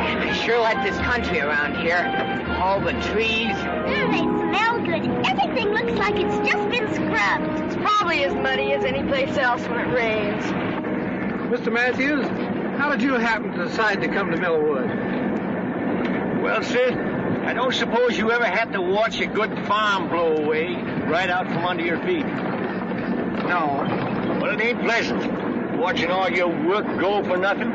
I sure like this country around here. All the trees. They smell good. Everything looks like it's just been scrubbed. It's probably as muddy as any place else when it rains. Mr. Matthews, how did you happen to decide to come to Millwood? Well, Sid, I don't suppose you ever had to watch a good farm blow away right out from under your feet. No. Well, it ain't pleasant, watching all your work go for nothing.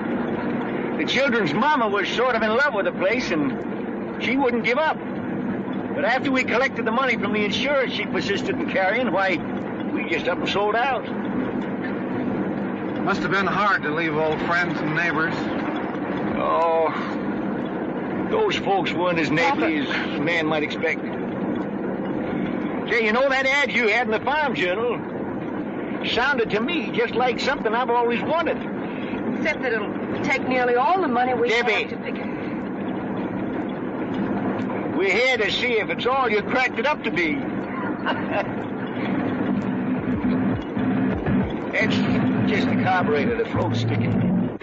The children's mama was sort of in love with the place, and she wouldn't give up. But after we collected the money from the insurance she persisted in carrying, why, we just up and sold out. Must have been hard to leave old friends and neighbors. Oh, those folks weren't as neighborly as a man might expect. Say, you know that ad you had in the Farm Journal sounded to me just like something I've always wanted. Except that it'll take nearly all the money we Debbie. have to pick. We're here to see if it's all you cracked it up to be. It's just the carburetor the float's sticking.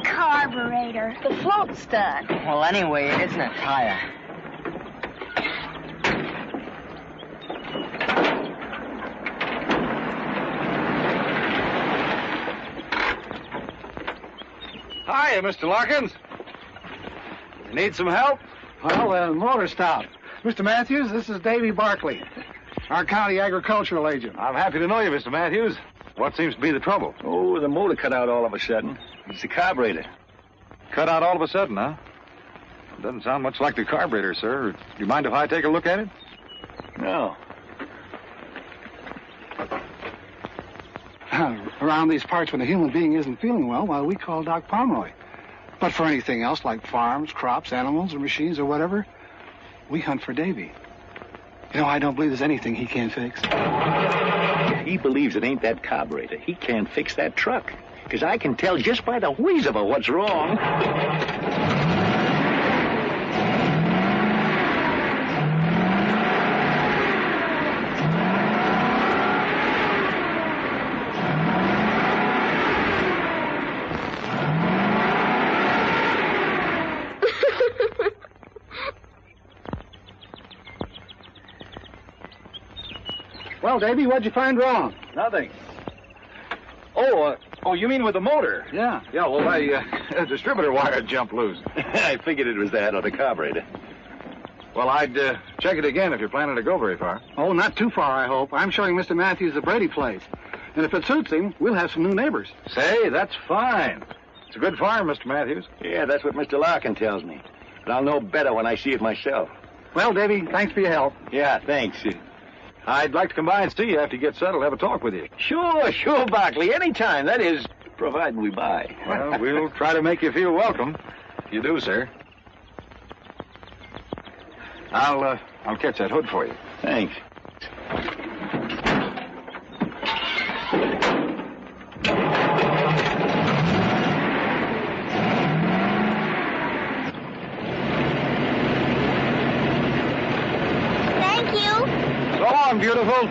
Carburetor. The float's done. Well, anyway, it isn't a tire. Hiya, Mr. Larkins. You need some help? Well, the motor stopped. Mr. Matthews, this is Davy Barkley, our county agricultural agent. I'm happy to know you, Mr. Matthews. What seems to be the trouble? Oh, the motor cut out all of a sudden. It's the carburetor. Cut out all of a sudden, huh? It doesn't sound much like the carburetor, sir. Do you mind if I take a look at it? No. Around these parts, when a human being isn't feeling well, we call Doc Pomeroy. But for anything else, like farms, crops, animals, or machines, or whatever, we hunt for Davy. You know, I don't believe there's anything he can't fix. If he believes it ain't that carburetor, he can't fix that truck. Because I can tell just by the wheeze of it what's wrong. Well, Davy, what'd you find wrong? Nothing. Oh, you mean with the motor? Yeah. Yeah, well, a distributor wire jumped loose. I figured it was that or the carburetor. Well, I'd check it again if you're planning to go very far. Oh, not too far, I hope. I'm showing Mr. Matthews the Brady place. And if it suits him, we'll have some new neighbors. Say, that's fine. It's a good farm, Mr. Matthews. Yeah, that's what Mr. Larkin tells me. But I'll know better when I see it myself. Well, Davy, thanks for your help. Yeah, thanks. I'd like to come by and see you after you get settled, have a talk with you. Sure, Barkley. Anytime. That is, provided we buy. Well, we'll try to make you feel welcome. You do, sir. I'll catch that hood for you. Thanks. Thank you. So long, beautiful.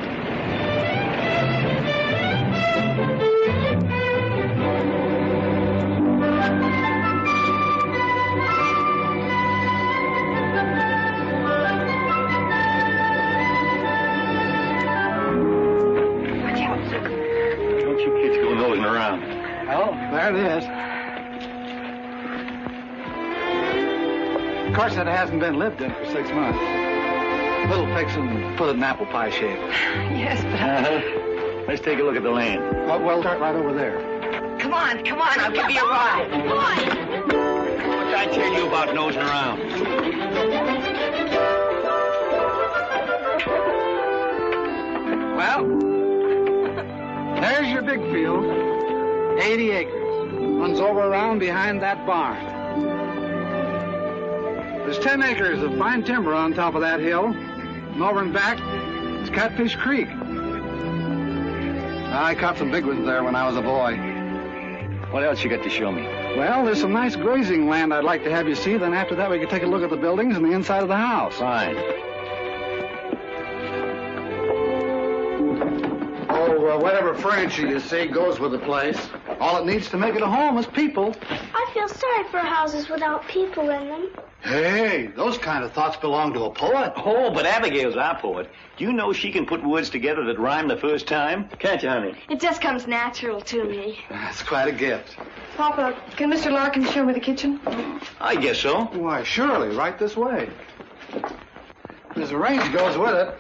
Don't you kids go nosing around. Oh, there it is. Of course, it hasn't been lived in for 6 months. Little fixin' put it in apple pie shape. Yes, but Let's take a look at the land. Well, start right over there. come on, I'll give you a ride. What did I tell you about nosing around? Well, there's your big field. 80 acres. Runs over around behind that barn. There's 10 acres of fine timber on top of that hill. And over and back, it's Catfish Creek. I caught some big ones there when I was a boy. What else you got to show me? Well, there's some nice grazing land I'd like to have you see. Then after that, we could take a look at the buildings and the inside of the house. Fine. Oh, whatever furniture you see goes with the place. All it needs to make it a home is people. I feel sorry for houses without people in them. Hey, those kind of thoughts belong to a poet. Oh, but Abigail's our poet. Do you know she can put words together that rhyme the first time? Can't you, honey? It just comes natural to me. That's quite a gift. Papa, can Mr. Larkin show me the kitchen? I guess so. Why, surely, right this way. There's a range goes with it.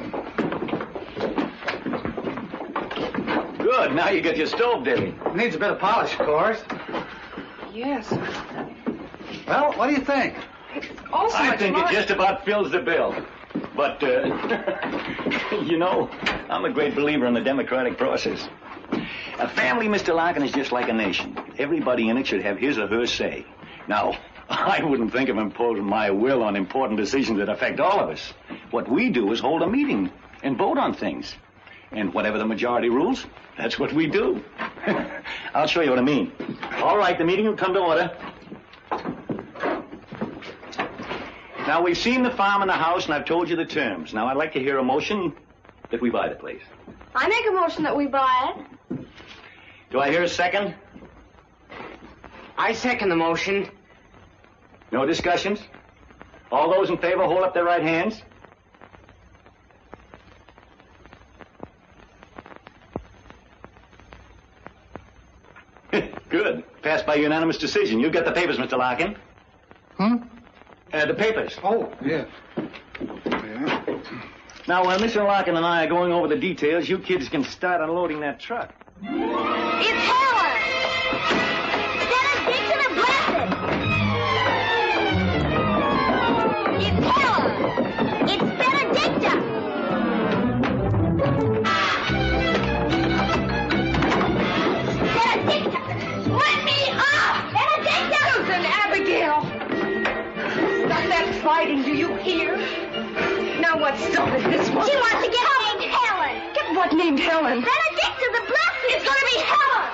Good. Now you got your stove, Debbie. Needs a bit of polish, of course. Yes. Well, what do you think? Also I much think money. it just about fills the bill. But, you know, I'm a great believer in the democratic process. A family, Mr. Larkin, is just like a nation. Everybody in it should have his or her say. Now, I wouldn't think of imposing my will on important decisions that affect all of us. What we do is hold a meeting and vote on things. And whatever the majority rules, that's what we do. I'll show you what I mean. All right, the meeting will come to order. Now, we've seen the farm and the house, and I've told you the terms. Now, I'd like to hear a motion that we buy the place. I make a motion that we buy it. Do I hear a second? I second the motion. No discussions? All those in favor, hold up their right hands. Good. Passed by unanimous decision. You get the papers, Mr. Larkin. The papers. Oh, yeah. Yeah. Now, while Mr. Larkin and I are going over the details, you kids can start unloading that truck. It's Helen! Benediction and blessed! It's Helen! It's Benedicta! Benedicta! Let me off! Benedicta! Susan, Abigail! Stop that fighting, do you hear? Now what started this one? She wants to get named Helen! Get what named Helen? Benedicta the Blessed! It's gonna be Helen!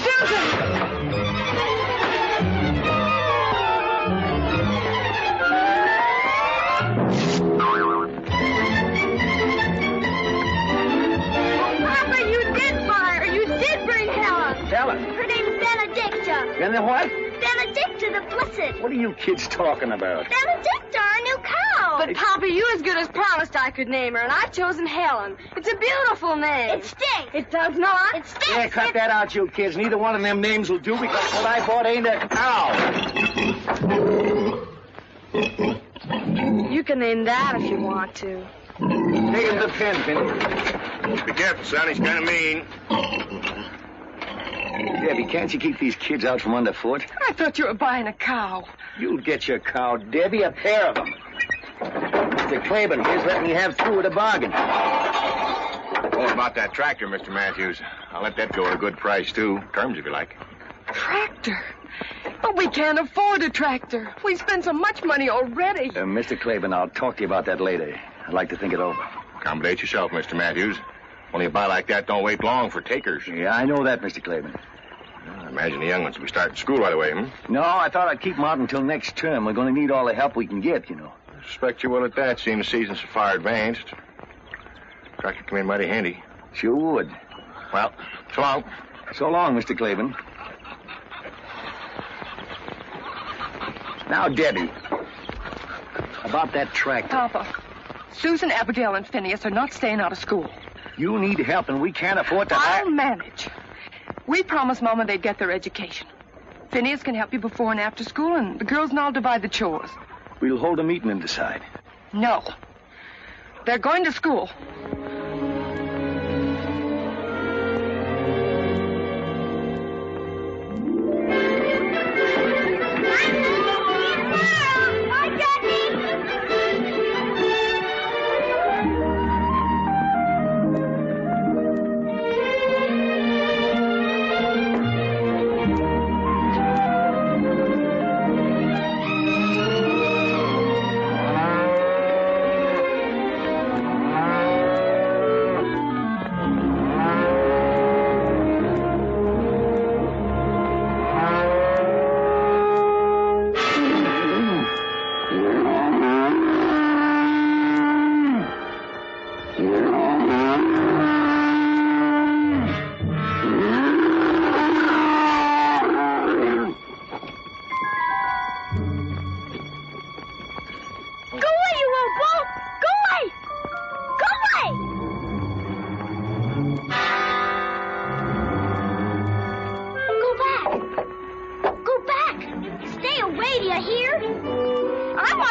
Susan! Papa, you did buy her! You did bring Helen! Helen. Her name's Benedicta! And then what? Benedicta the Blessed! What are you kids talking about? Benedicta, our new cow! But, Papa, you as good as promised I could name her, and I've chosen Helen. It's a beautiful name. It stinks! It does not. It stinks! Yeah, cut that out, you kids. Neither one of them names will do because what I bought ain't a cow. You can name that if you want to. Take him the pen, Penny. Be careful, son. He's kind of mean. Debbie, can't you keep these kids out from underfoot? I thought you were buying a cow. You'll get your cow, Debbie, a pair of them. Mr. Claiborne, here's letting you have through with a bargain. Oh, about that tractor, Mr. Matthews. I'll let that go at a good price, too. Terms, if you like. Tractor? But we can't afford a tractor. We spent so much money already. Mr. Claiborne, I'll talk to you about that later. I'd like to think it over. Accommodate yourself, Mr. Matthews. Only a buy like that don't wait long for takers. Yeah, I know that, Mr. Claiborne. I imagine the young ones will be starting school right away, No, I thought I'd keep them out until next term. We're going to need all the help we can get, you know. I suspect you will at that, seeing the season's so far advanced. Tractor come in mighty handy. Sure would. Well, so long. So long, Mr. Claiborne. Now, Debbie, about that tractor. Papa, Susan, Abigail, and Phineas are not staying out of school. You need help, and we can't afford to... I'll manage. We promised Mama they'd get their education. Phineas can help you before and after school, and the girls and I'll divide the chores. We'll hold a meeting and decide. No. They're going to school. Bye, Daddy!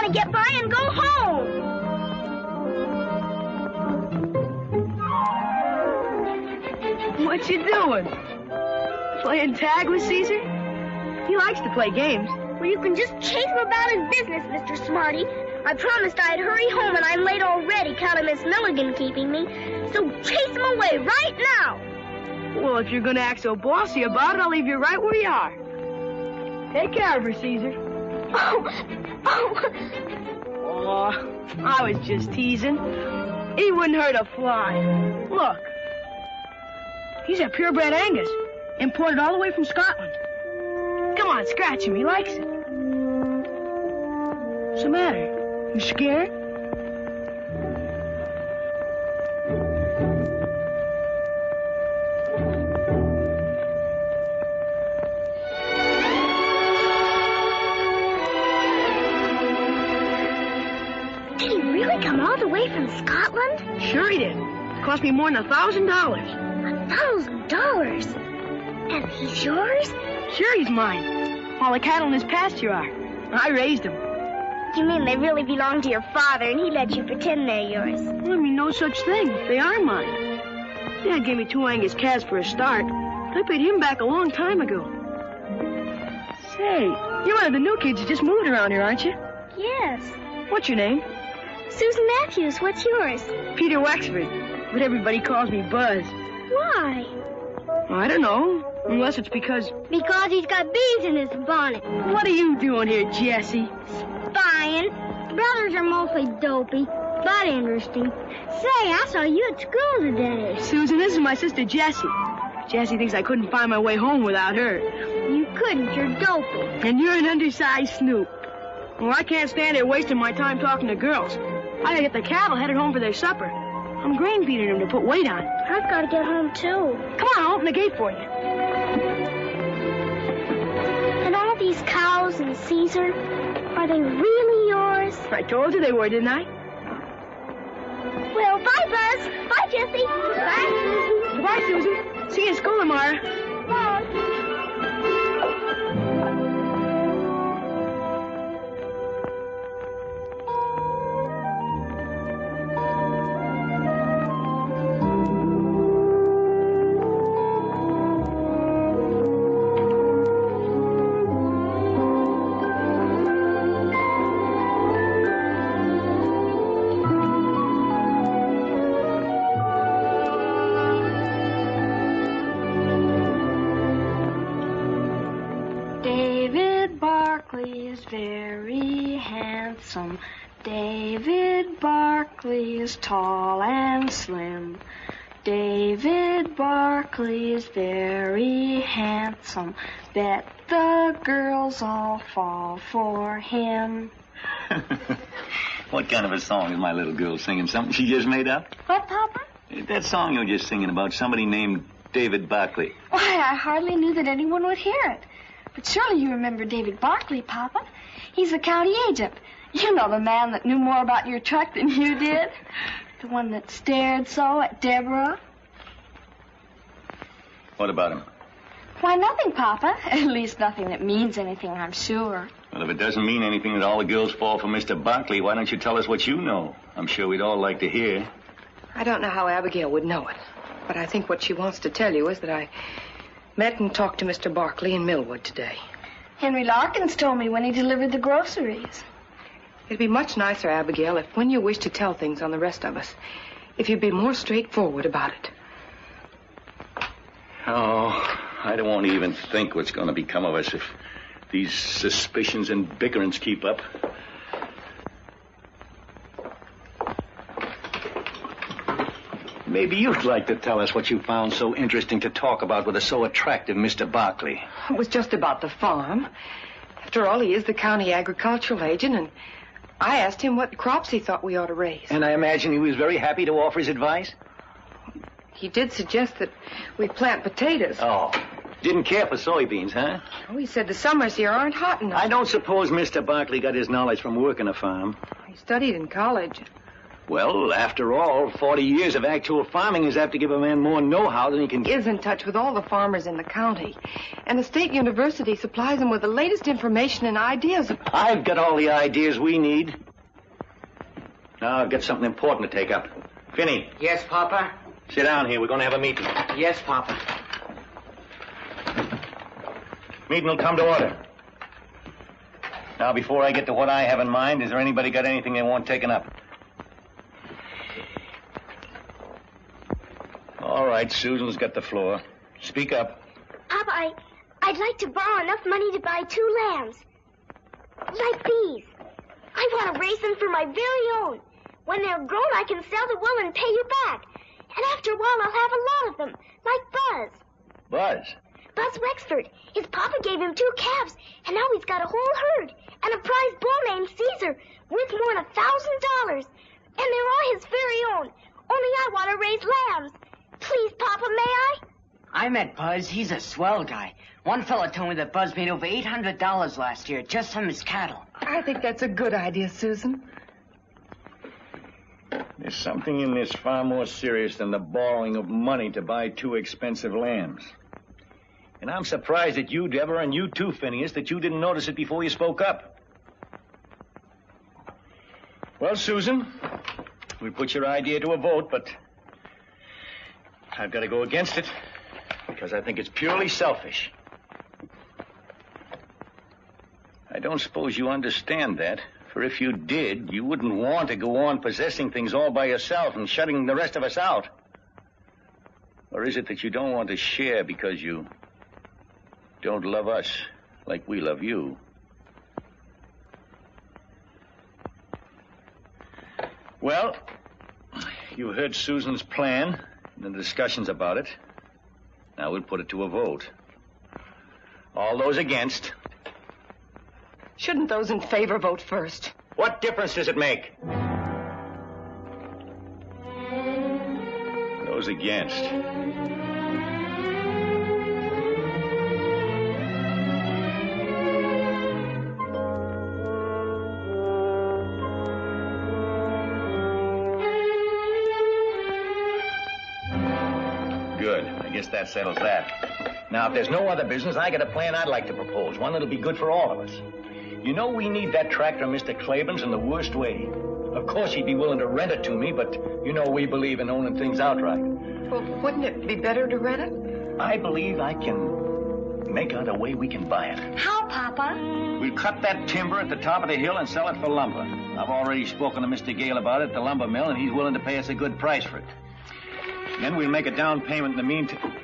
want to get by and go home. What you doing? Playing tag with Caesar? He likes to play games. Well, you can just chase him about his business, Mr. Smarty. I promised I'd hurry home, and I'm late already, counting Miss Milligan keeping me. So chase him away right now. Well, if you're going to act so bossy about it, I'll leave you right where you are. Take care of her, Caesar. Oh. Oh, I was just teasing. He wouldn't hurt a fly. Look. He's a purebred Angus, imported all the way from Scotland. Come on, scratch him. He likes it. What's the matter? You scared? Did he really come all the way from Scotland? Sure he did. It cost me more than $1,000. $1,000? And he's yours? Sure he's mine. All the cattle in his pasture are. I raised them. You mean they really belong to your father and he let you pretend they're yours? Well, I mean, no such thing. They are mine. Dad gave me 2 Angus calves for a start. I paid him back a long time ago. Say, you're one of the new kids that just moved around here, aren't you? Yes. What's your name? Susan Matthews, what's yours? Peter Wexford. But everybody calls me Buzz. Why? I don't know. Unless it's because... Because he's got bees in his bonnet. What are you doing here, Jessie? Spying. Brothers are mostly dopey, but interesting. Say, I saw you at school today. Susan, this is my sister Jessie. Jessie thinks I couldn't find my way home without her. You couldn't, you're dopey. And you're an undersized snoop. Well, I can't stand there wasting my time talking to girls. I gotta get the cattle headed home for their supper. I'm grain feeding them to put weight on. I've got to get home, too. Come on, I'll open the gate for you. And all these cows and Caesar, are they really yours? I told you they were, didn't I? Well, bye, Buzz. Bye, Jessie. Bye, Susan. Goodbye, Susan. See you in school tomorrow. Bye. Very handsome. David Barkley is tall and slim. David Barkley is very handsome. Bet the girls all fall for him. What kind of a song is my little girl singing? Something she just made up? What, Papa? That song you're just singing about somebody named David Barkley. Why, I hardly knew that anyone would hear it. But surely you remember David Barkley, Papa. He's the county agent. You know, the man that knew more about your truck than you did. The one that stared so at Deborah. What about him? Why, nothing, Papa. At least nothing that means anything, I'm sure. Well, if it doesn't mean anything that all the girls fall for Mr. Barkley, why don't you tell us what you know? I'm sure we'd all like to hear. I don't know how Abigail would know it, but I think what she wants to tell you is that I met and talked to Mr. Barkley in Millwood today. Henry Larkins told me when he delivered the groceries. It'd be much nicer, Abigail, if when you wish to tell things on the rest of us, if you'd be more straightforward about it. Oh, I don't want to even think what's going to become of us if these suspicions and bickerings keep up. Maybe you'd like to tell us what you found so interesting to talk about with a so attractive Mr. Barkley. It was just about the farm. After all, he is the county agricultural agent, and I asked him what crops he thought we ought to raise. And I imagine he was very happy to offer his advice? He did suggest that we plant potatoes. Oh, didn't care for soybeans, huh? Oh, he said the summers here aren't hot enough. I don't suppose Mr. Barkley got his knowledge from working a farm. He studied in college. Well, after all, 40 years of actual farming is apt to give a man more know-how than he can He is in touch with all the farmers in the county. And the state university supplies him with the latest information and ideas. I've got all the ideas we need. Now I've got something important to take up. Finney. Yes, Papa? Sit down here. We're going to have a meeting. Yes, Papa. Meeting will come to order. Now, before I get to what I have in mind, is there anybody got anything they want taken up? All right, Susan's got the floor. Speak up. Papa, I'd like to borrow enough money to buy 2 lambs. Like these. I want to raise them for my very own. When they're grown, I can sell the wool and pay you back. And after a while, I'll have a lot of them, like Buzz. Buzz? Buzz Wexford. His papa gave him 2 calves, and now he's got a whole herd. And a prize bull named Caesar, worth more than $1,000. And they're all his very own. Only I want to raise lambs. Please, Papa, may I? I met Buzz. He's a swell guy. One fella told me that Buzz made over $800 last year just from his cattle. I think that's a good idea, Susan. There's something in this far more serious than the borrowing of money to buy 2 expensive lambs. And I'm surprised at you, Deborah, and you too, Phineas, that you didn't notice it before you spoke up. Well, Susan, we put your idea to a vote, but I've got to go against it because I think it's purely selfish. I don't suppose you understand that, for if you did, you wouldn't want to go on possessing things all by yourself and shutting the rest of us out. Or is it that you don't want to share because you don't love us like we love you? Well, you heard Susan's plan and the discussions about it. Now we'll put it to a vote. All those against? Shouldn't those in favor vote first? What difference does it make? Those against. Good. I guess that settles that. Now, if there's no other business, I got a plan I'd like to propose. One that'll be good for all of us. You know, we need that tractor, Mr. Claiborne's, in the worst way. Of course, he'd be willing to rent it to me, but you know we believe in owning things outright. Well, wouldn't it be better to rent it? I believe I can make out a way we can buy it. How, Papa? We'll cut that timber at the top of the hill and sell it for lumber. I've already spoken to Mr. Gale about it at the lumber mill, and he's willing to pay us a good price for it. Then we'll make a down payment in the meantime.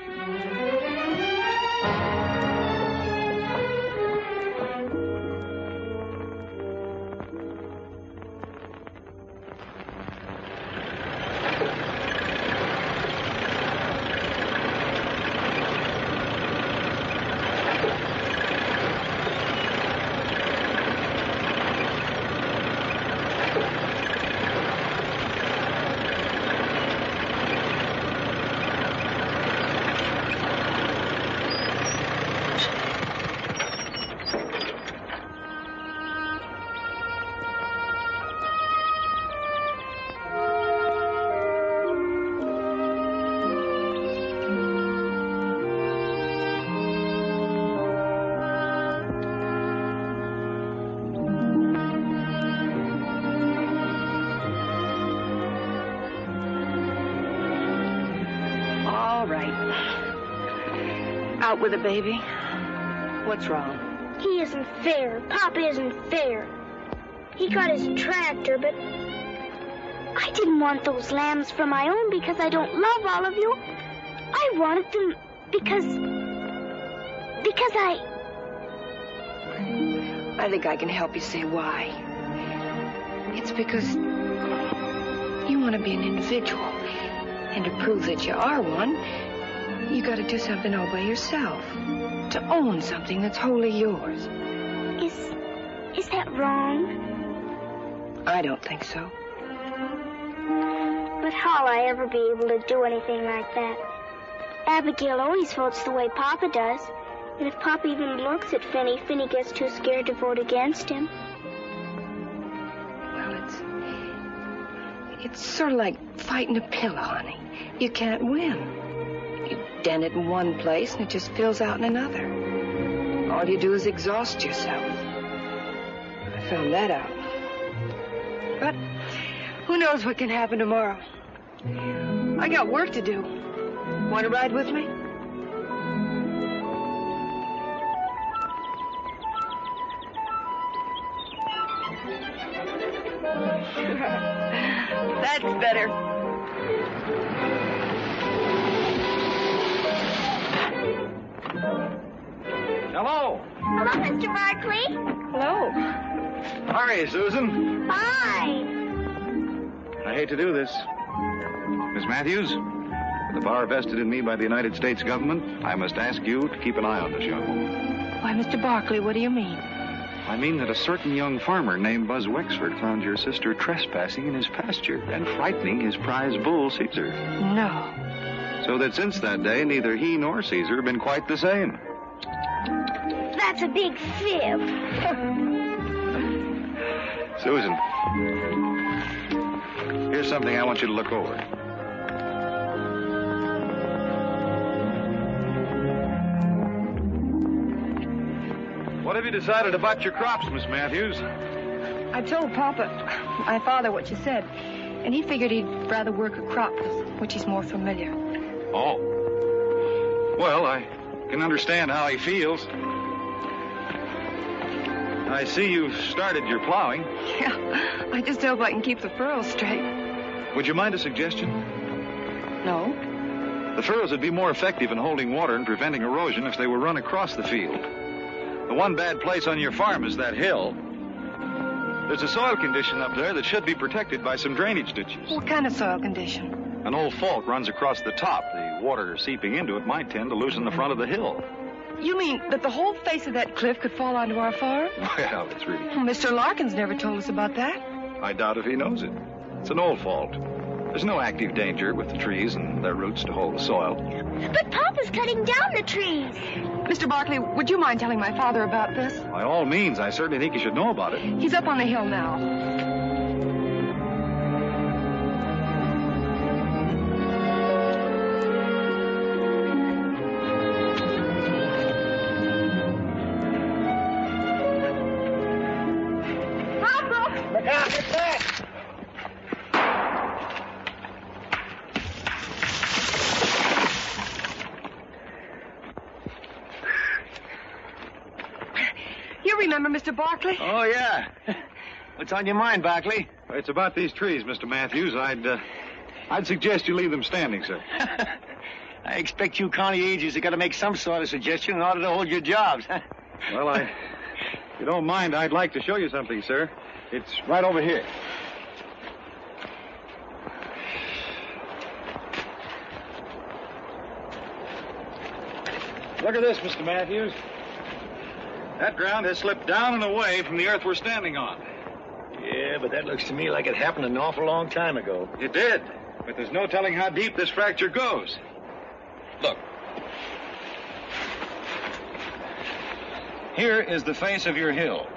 Out with the baby. What's wrong? He isn't fair. Papa isn't fair. He got his tractor, but I didn't want those lambs for my own because I don't love all of you. I wanted them because I think I can help you say why. It's because you want to be an individual. And to prove that you are one, you got to do something all by yourself. To own something that's wholly yours. Is that wrong? I don't think so. But how'll I ever be able to do anything like that? Abigail always votes the way Papa does. And if Papa even looks at Finney, Finney gets too scared to vote against him. Well, It's sort of like fighting a pillow, honey. You can't win. You dent it in one place and it just fills out in another. All you do is exhaust yourself. I found that out. But who knows what can happen tomorrow? I got work to do. Want to ride with me? That's better. Hello. Hello, Mr. Barkley. Hello. How are you, Susan? Fine. I hate to do this. Miss Matthews, with the power vested in me by the United States government, I must ask you to keep an eye on this young woman. Why, Mr. Barkley, what do you mean? I mean that a certain young farmer named Buzz Wexford found your sister trespassing in his pasture and frightening his prize bull, Caesar. No. So that since that day, neither he nor Caesar have been quite the same. That's a big fib. Susan, here's something I want you to look over. What have you decided about your crops, Miss Matthews? I told Papa, my father, what you said, and he figured he'd rather work a crop with which he's more familiar. Oh. Well, I can understand how he feels. I see you've started your plowing. Yeah, I just hope I can keep the furrows straight. Would you mind a suggestion? No? The furrows would be more effective in holding water and preventing erosion if they were run across the field. The one bad place on your farm is that hill. There's a soil condition up there that should be protected by some drainage ditches. What kind of soil condition? An old fault runs across the top. The water seeping into it might tend to loosen the front of the hill. You mean that the whole face of that cliff could fall onto our farm? Well, it's really... Well, Mr. Larkins never told us about that. I doubt if he knows it. It's an old fault. There's no active danger with the trees and their roots to hold the soil. But Papa's cutting down the trees. Mr. Barkley, would you mind telling my father about this? By all means, I certainly think you should know about it. He's up on the hill now. Look out, get back! You remember Mr. Barkley? Oh, yeah. What's on your mind, Barkley? It's about these trees, Mr. Matthews. I'd suggest you leave them standing, sir. I expect you county agents have got to make some sort of suggestion in order to hold your jobs. Well, if you don't mind, I'd like to show you something, sir. It's right over here. Look at this, Mr. Matthews. That ground has slipped down and away from the earth we're standing on. Yeah, but that looks to me like it happened an awful long time ago. It did, but there's no telling how deep this fracture goes. Look. Here is the face of your hill.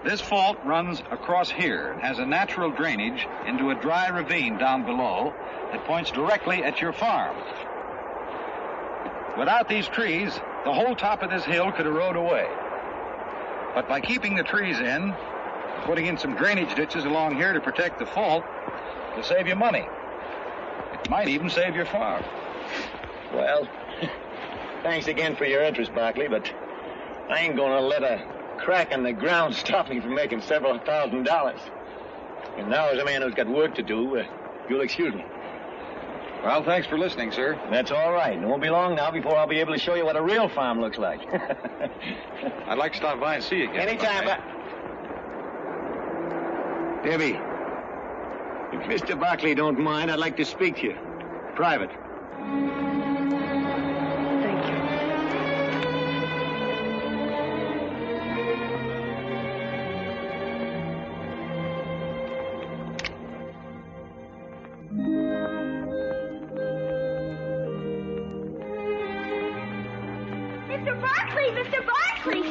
This fault runs across here and has a natural drainage into a dry ravine down below that points directly at your farm. Without these trees, the whole top of this hill could erode away. But by keeping the trees in, putting in some drainage ditches along here to protect the fault, it'll save you money. It might even save your farm. Well, thanks again for your interest, Barkley, but I ain't gonna let a crack in the ground stop me from making several $1,000s. And now, as a man who's got work to do, you'll excuse me. Well, thanks for listening, sir. That's all right. It won't be long now before I'll be able to show you what a real farm looks like. I'd like to stop by and see you again. Anytime, Debbie, if Mr. Barkley don't mind, I'd like to speak to you. Private. Thank you. Mr. Barkley! Mr. Barkley!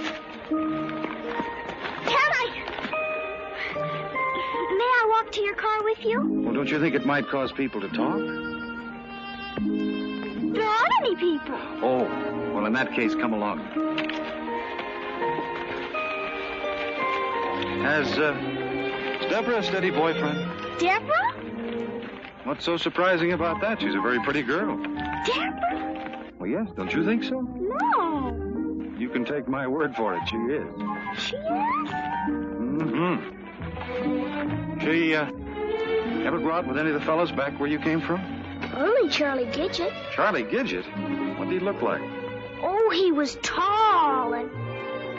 Can I... May I walk to your car with you? Well, don't you think it might cause people to talk? There aren't any people. Oh, well, in that case, come along. Has Deborah a steady boyfriend? Deborah? What's so surprising about that? She's a very pretty girl. Deborah? Well, yes, don't you think so? No. You can take my word for it, she is. She is? Mm-hmm. She, ever go out with any of the fellas back where you came from? Only Charlie Gidget. Charlie Gidget? What did he look like? Oh, he was tall and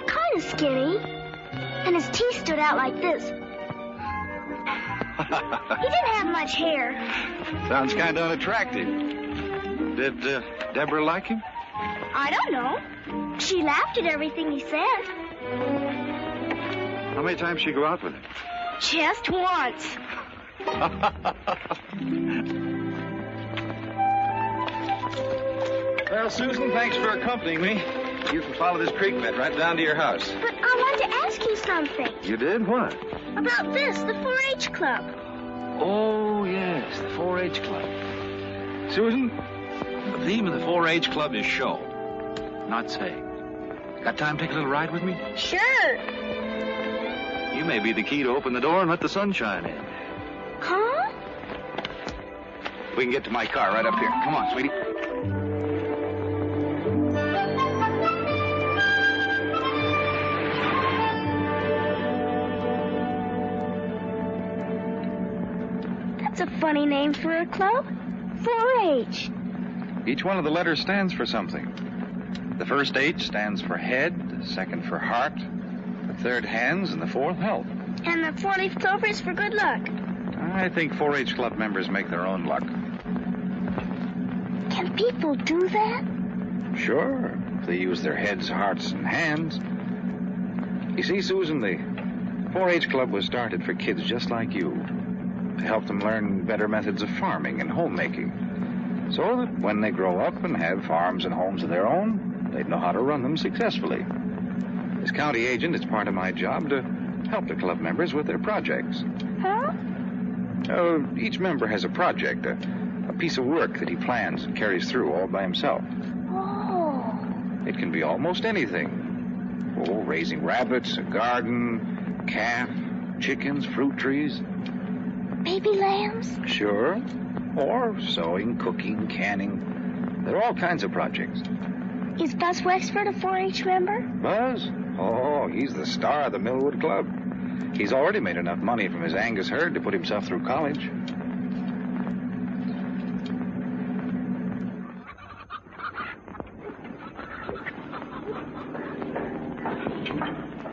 kind of skinny. And his teeth stood out like this. He didn't have much hair. Sounds kind of unattractive. Did Deborah like him? I don't know. She laughed at everything he said. How many times did she go out with him? Just once. Well, Susan, thanks for accompanying me. You can follow this creek bed right down to your house. But I wanted to ask you something. You did? What? About this, the 4-H club. Oh, yes, the 4-H club. Susan, the theme of the 4-H club is show, not say. Got time to take a little ride with me? Sure. You may be the key to open the door and let the sunshine in. Huh? We can get to my car right up here. Come on, sweetie. That's a funny name for a club. 4-H. Each one of the letters stands for something. The first H stands for head, the second for heart, the third hands, and the fourth health. And the 4-leaf clover is for good luck. I think 4-H club members make their own luck. Can people do that? Sure, if they use their heads, hearts, and hands. You see, Susan, the 4-H club was started for kids just like you, to help them learn better methods of farming and homemaking, so that when they grow up and have farms and homes of their own, they'd know how to run them successfully. As county agent, it's part of my job to help the club members with their projects. Huh? Each member has a project, a piece of work that he plans and carries through all by himself. Oh. It can be almost anything. Oh, raising rabbits, a garden, calf, chickens, fruit trees. Baby lambs? Sure. Or sewing, cooking, canning. There are all kinds of projects. Is Buzz Wexford a 4-H member? Buzz? Oh, he's the star of the Millwood Club. He's already made enough money from his Angus herd to put himself through college.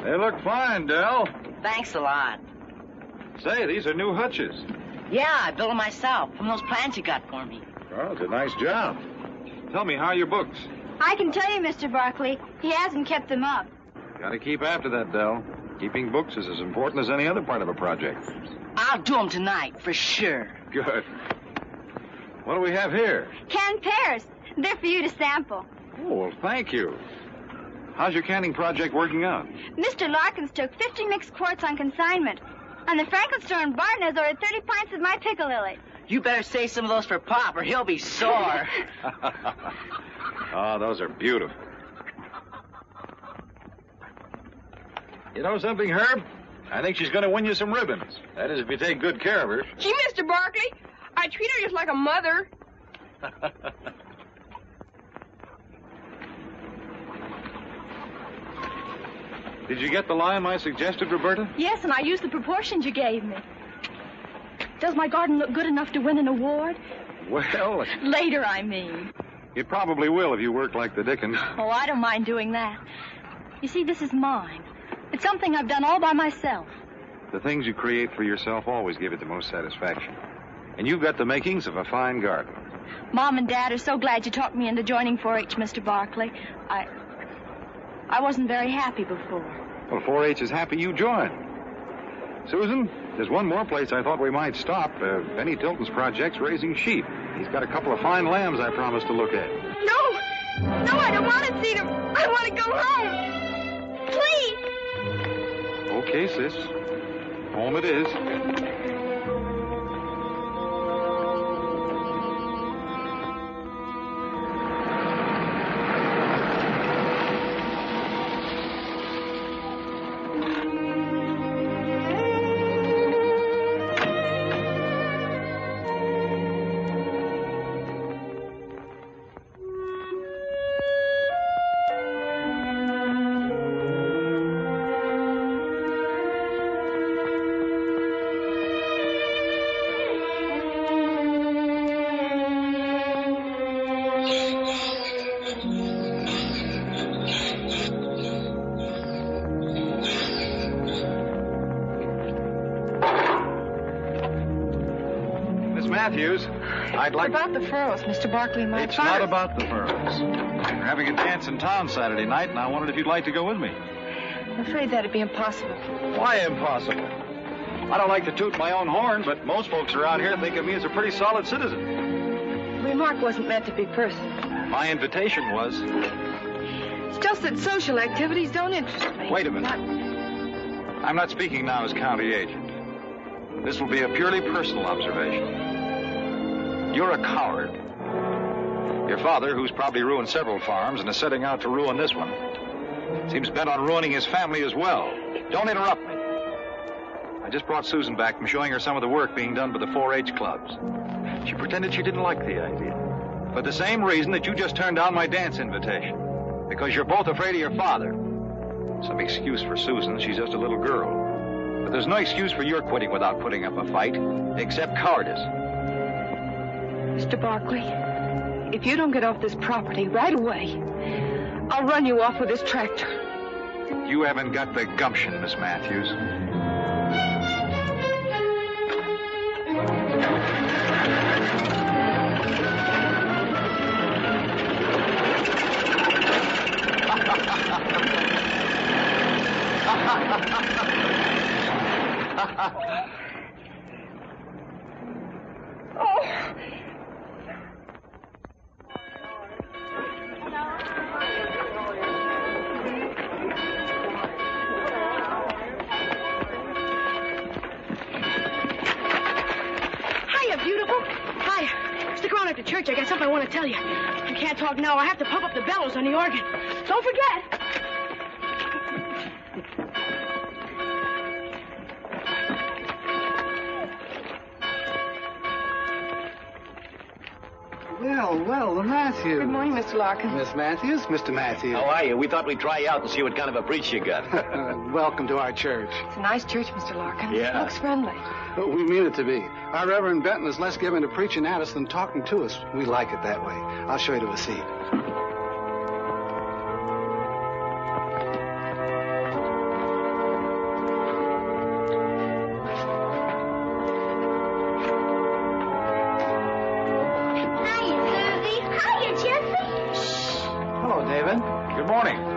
They look fine, Del. Thanks a lot. Say, these are new hutches. Yeah, I built them myself from those plans you got for me. Oh, it's a nice job. Tell me, how are your books? I can tell you, Mr. Barkley, he hasn't kept them up. Gotta keep after that, Del. Keeping books is as important as any other part of a project. I'll do them tonight, for sure. Good. What do we have here? Canned pears. They're for you to sample. Oh, well, thank you. How's your canning project working out? Mr. Larkins took 50 mixed quarts on consignment. And the Franklin store in Barton has ordered 30 pints of my pickle lily. You better save some of those for Pop, or he'll be sore. Oh, those are beautiful. You know something, Herb? I think she's going to win you some ribbons. That is, if you take good care of her. Gee, Mr. Barkley, I treat her just like a mother. Did you get the lime I suggested, Roberta? Yes, and I used the proportions you gave me. Does my garden look good enough to win an award? Well, Later, I mean. it probably will if you work like the Dickens. Oh, I don't mind doing that. You see, this is mine. It's something I've done all by myself. The things you create for yourself always give it the most satisfaction. And you've got the makings of a fine garden. Mom and Dad are so glad you talked me into joining 4-H, Mr. Barkley. I wasn't very happy before. Well, 4-H is happy you joined. Susan, there's one more place I thought we might stop. Benny Tilton's project's raising sheep. He's got a couple of fine lambs I promised to look at. No, I don't want to see them. I want to go home. Please. Okay, sis. Home it is. Matthews, I'd like... About the furrows, Mr. Barkley, my It's not about the furrows. We're having a dance in town Saturday night, and I wondered if you'd like to go with me. I'm afraid that'd be impossible. Why impossible? I don't like to toot my own horn, but most folks around here think of me as a pretty solid citizen. The remark wasn't meant to be personal. My invitation was... It's just that social activities don't interest me. Wait a minute. I'm not speaking now as county agent. This will be a purely personal observation. You're a coward. Your father, who's probably ruined several farms and is setting out to ruin this one, seems bent on ruining his family as well. Don't interrupt me. I just brought Susan back from showing her some of the work being done by the 4-H clubs. She pretended she didn't like the idea. For the same reason that you just turned down my dance invitation. Because you're both afraid of your father. Some excuse for Susan. She's just a little girl. But there's no excuse for your quitting without putting up a fight, except cowardice. Mr. Barkley, if you don't get off this property right away, I'll run you off with this tractor. You haven't got the gumption, Miss Matthews. Church, I got something I want to tell you. I can't talk now. I have to pump up the bellows on the organ. Don't forget. Well, the Matthews. Good morning, Mr. Larkin. Miss Matthews, Mr. Matthews. How are you? We thought we'd try you out and see what kind of a breech you got. Welcome to our church. It's a nice church, Mr. Larkin. Yeah. It looks friendly. We mean it to be. Our Reverend Benton is less given to preaching at us than talking to us. We like it that way. I'll show you to a seat. Good morning.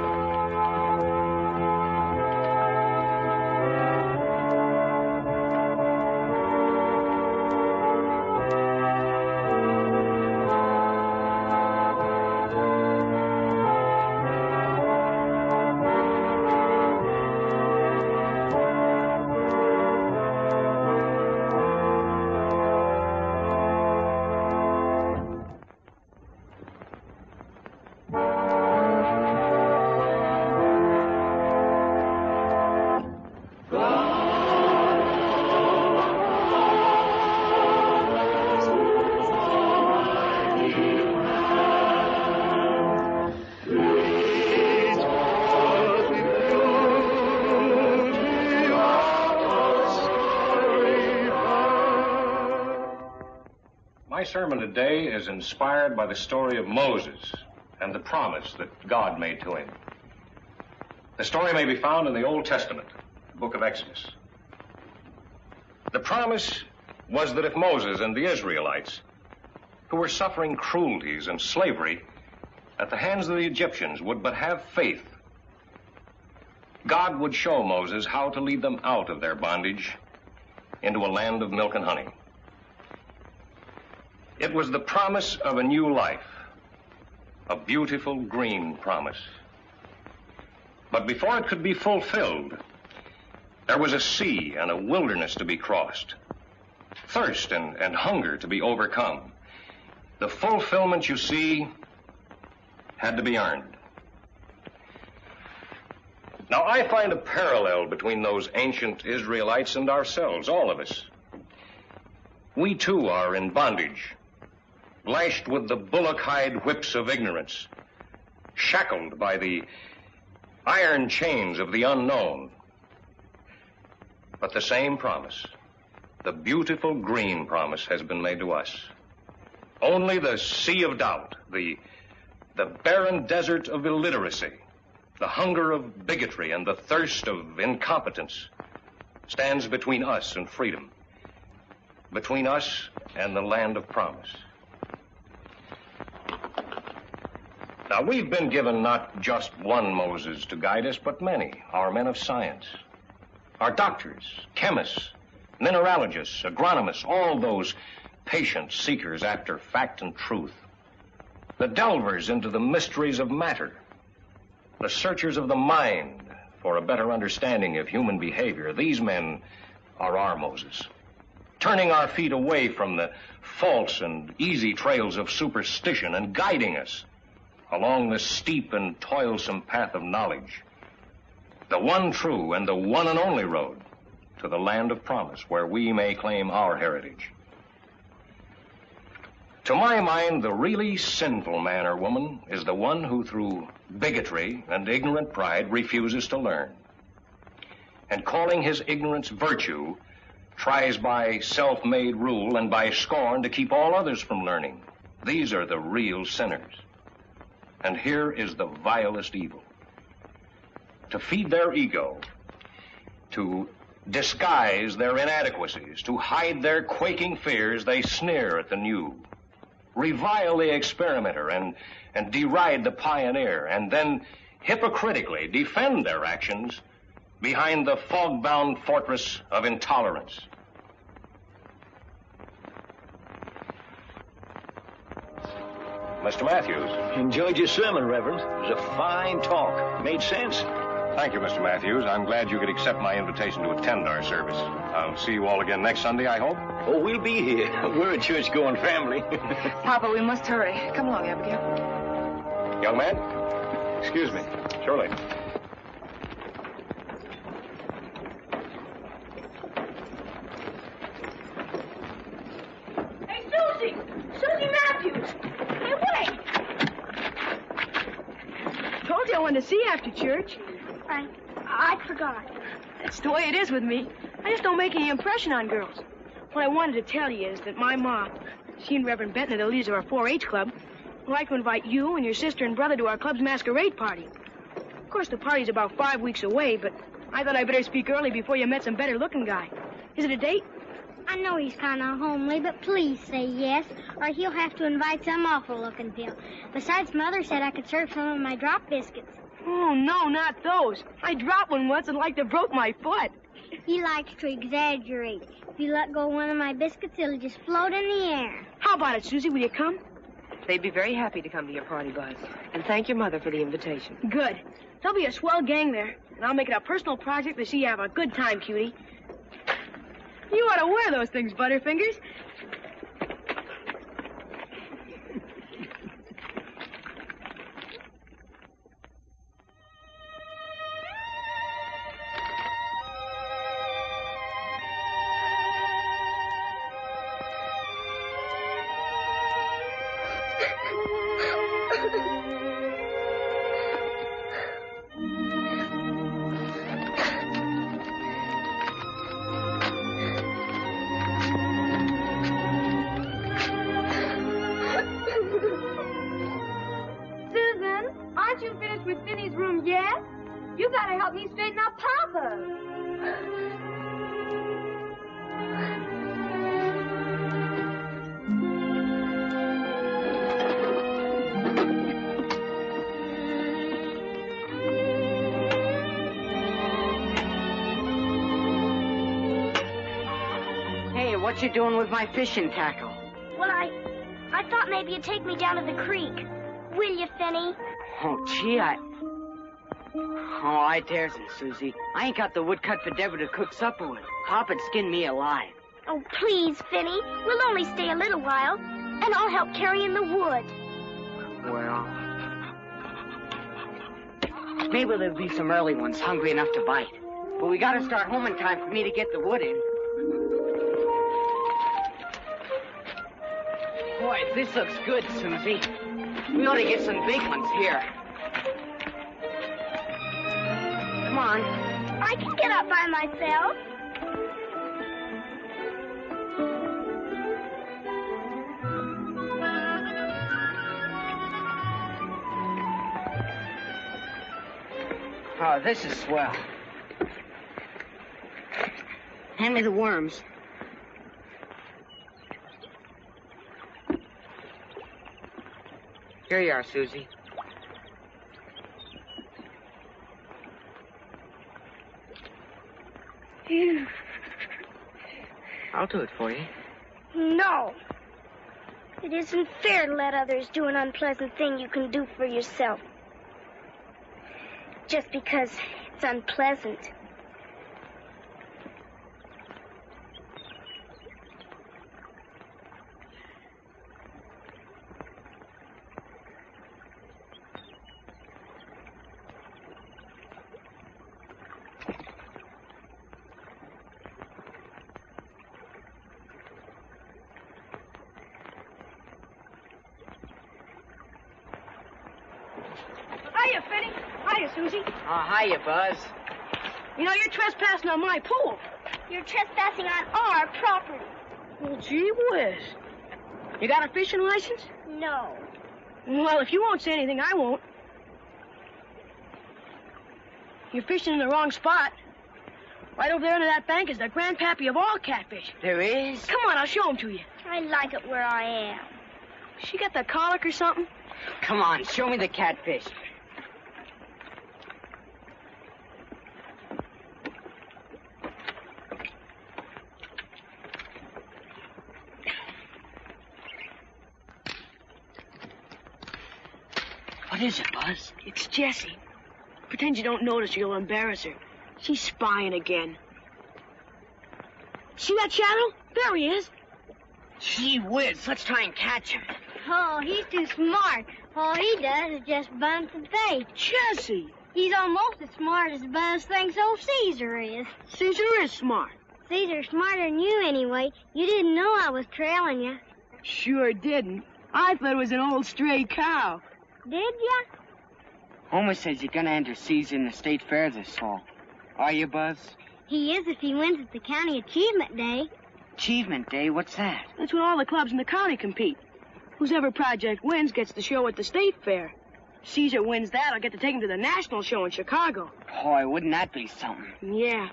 My sermon today is inspired by the story of Moses and the promise that God made to him. The story may be found in the Old Testament, the book of Exodus. The promise was that if Moses and the Israelites, who were suffering cruelties and slavery at the hands of the Egyptians, would but have faith, God would show Moses how to lead them out of their bondage into a land of milk and honey. It was the promise of a new life, a beautiful green promise. But before it could be fulfilled, There was a sea and a wilderness to be crossed, thirst and hunger to be overcome. The fulfillment, you see, had to be earned. Now, I find a parallel between those ancient Israelites and ourselves, all of us. We, too, are in bondage, lashed with the bullock-hide whips of ignorance, shackled by the iron chains of the unknown. But the same promise, the beautiful green promise, has been made to us. Only the sea of doubt, the barren desert of illiteracy, the hunger of bigotry and the thirst of incompetence stands between us and freedom, between us and the land of promise. Now, we've been given not just one Moses to guide us, but many, our men of science, our doctors, chemists, mineralogists, agronomists, all those patient seekers after fact and truth, the delvers into the mysteries of matter, the searchers of the mind for a better understanding of human behavior. These men are our Moses, turning our feet away from the false and easy trails of superstition and guiding us along the steep and toilsome path of knowledge, the one true and the one and only road to the land of promise, where we may claim our heritage. To my mind, the really sinful man or woman is the one who, through bigotry and ignorant pride, refuses to learn, and calling his ignorance virtue, tries by self-made rule and by scorn to keep all others from learning. These are the real sinners. And here is the vilest evil. To feed their ego, to disguise their inadequacies, to hide their quaking fears, they sneer at the new, revile the experimenter and deride the pioneer, and then hypocritically defend their actions behind the fog-bound fortress of intolerance. Mr. Matthews. Enjoyed your sermon, Reverend. It was a fine talk. Made sense. Thank you, Mr. Matthews. I'm glad you could accept my invitation to attend our service. I'll see you all again next Sunday, I hope. Oh, we'll be here. We're a church-going family. Papa, we must hurry. Come along, Abigail. Young man? Excuse me. Surely. Hey, Susie! Susie Matthews! Hey, wait! Told you I wanted to see you after church. I forgot. That's the way it is with me. I just don't make any impression on girls. What I wanted to tell you is that my mom, she and Reverend Benton are the leaders of our 4-H club, would like to invite you and your sister and brother to our club's masquerade party. Of course, the party's about 5 weeks away, but I thought I'd better speak early before you met some better-looking guy. Is it a date? I know he's kind of homely, but please say yes, or he'll have to invite some awful-looking pill. Besides, Mother said I could serve some of my drop biscuits. Oh, no, not those. I dropped one once and like to broke my foot. He likes to exaggerate. If you let go of one of my biscuits, it'll just float in the air. How about it, Susie? Will you come? They'd be very happy to come to your party, Buzz. And thank your mother for the invitation. Good. There'll be a swell gang there, and I'll make it a personal project to see you have a good time, cutie. You ought to wear those things, Butterfingers. You gotta help me straighten out Papa. Hey, what you doing with my fishing tackle? Well, I thought maybe you'd take me down to the creek. Will you, Finney? Oh, gee, Oh, I daresn't, Susie. I ain't got the wood cut for Deborah to cook supper with. Papa'd skin me alive. Oh, please, Finny. We'll only stay a little while, and I'll help carry in the wood. Well, maybe there'll be some early ones hungry enough to bite. But we gotta start home in time for me to get the wood in. Boy, this looks good, Susie. We ought to get some big ones here. Come on. I can get up by myself. Oh, this is swell. Hand me the worms. Here you are, Susie. I'll do it for you. No. It isn't fair to let others do an unpleasant thing you can do for yourself. Just because it's unpleasant. Hiya, Finny. Hiya, Susie. Oh, hiya, Buzz. You know, you're trespassing on my pool. You're trespassing on our property. Well, gee whiz. You got a fishing license? No. Well, if you won't say anything, I won't. You're fishing in the wrong spot. Right over there under that bank is the grandpappy of all catfish. There is? Come on, I'll show him to you. I like it where I am. She got the colic or something? Come on, show me the catfish. What is it, Buzz? It's Jessie. Pretend you don't notice or you'll embarrass her. She's spying again. See that shadow? There he is. Gee whiz, let's try and catch him. Oh, he's too smart. All he does is just bump the bait. Jessie! He's almost as smart as Buzz thinks old Caesar is. Caesar is smart. Caesar's smarter than you anyway. You didn't know I was trailing you. Sure didn't. I thought it was an old stray cow. Did ya? Homer says you're gonna enter Caesar in the state fair this fall. Are you, Buzz? He is if he wins at the county achievement day. Achievement Day? What's that? That's when all the clubs in the county compete. Whoever project wins gets the show at the state fair. Caesar wins that, I'll get to take him to the national show in Chicago. Boy, wouldn't that be something? Yeah.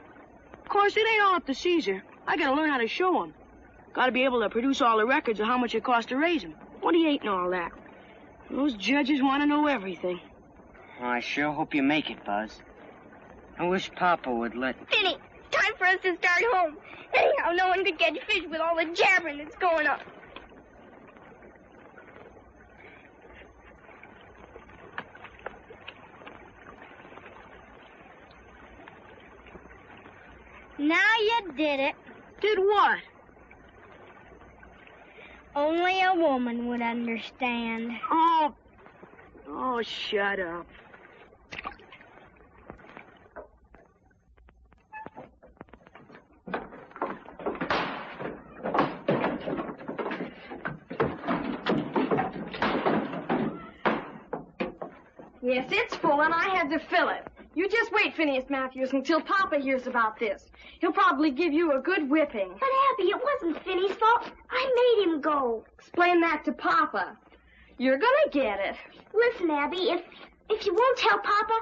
Of course, it ain't all up to Caesar. I gotta learn how to show him. Gotta be able to produce all the records of how much it costs to raise him, what he ate and all that. Those judges want to know everything. I sure hope you make it, Buzz. I wish Papa would let... Finny, time for us to start home. Anyhow, no one could catch fish with all the jabbering that's going on. Now you did it. Did what? Only a woman would understand. Oh, shut up. Yes, it's full, and I had to fill it. You just wait, Phineas Matthews, until Papa hears about this. He'll probably give you a good whipping. But, Abby, it wasn't Finny's fault. I made him go. Explain that to Papa. You're gonna get it. Listen, Abby, if you won't tell Papa,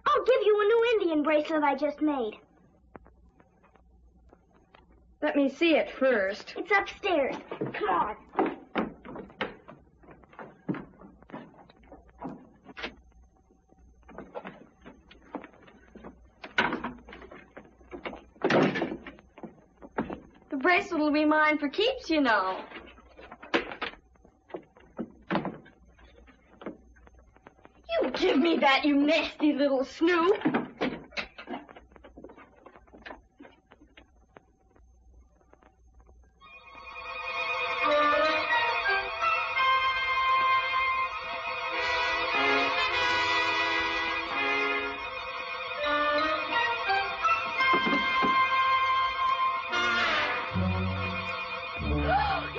I'll give you a new Indian bracelet I just made. Let me see it first. It's upstairs. Come on. The bracelet will be mine for keeps, you know. You give me me that, you nasty little snoop.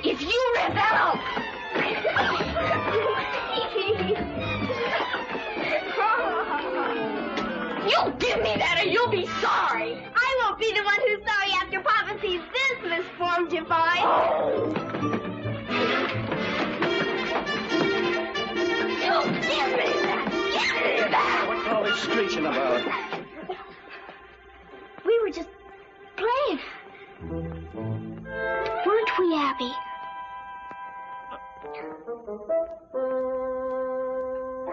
If you rip that out... You'll give me that or you'll be sorry. I won't be the one who's sorry after Papa sees this misformed device. You give me that. Give me that. What's all this screeching about? We were just playing. Weren't we, Abby?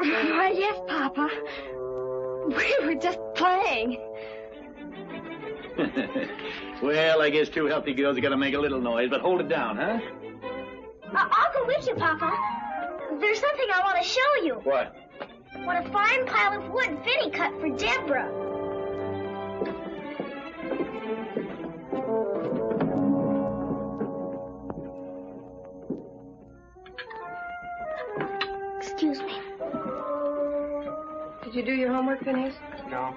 Why, yes, Papa. We were just playing. Well, I guess two healthy girls are going to make a little noise, but hold it down, huh? I'll go with you, Papa. There's something I want to show you. What? What a fine pile of wood Vinny cut for Deborah. Excuse me. Did you do your homework, Phineas? No.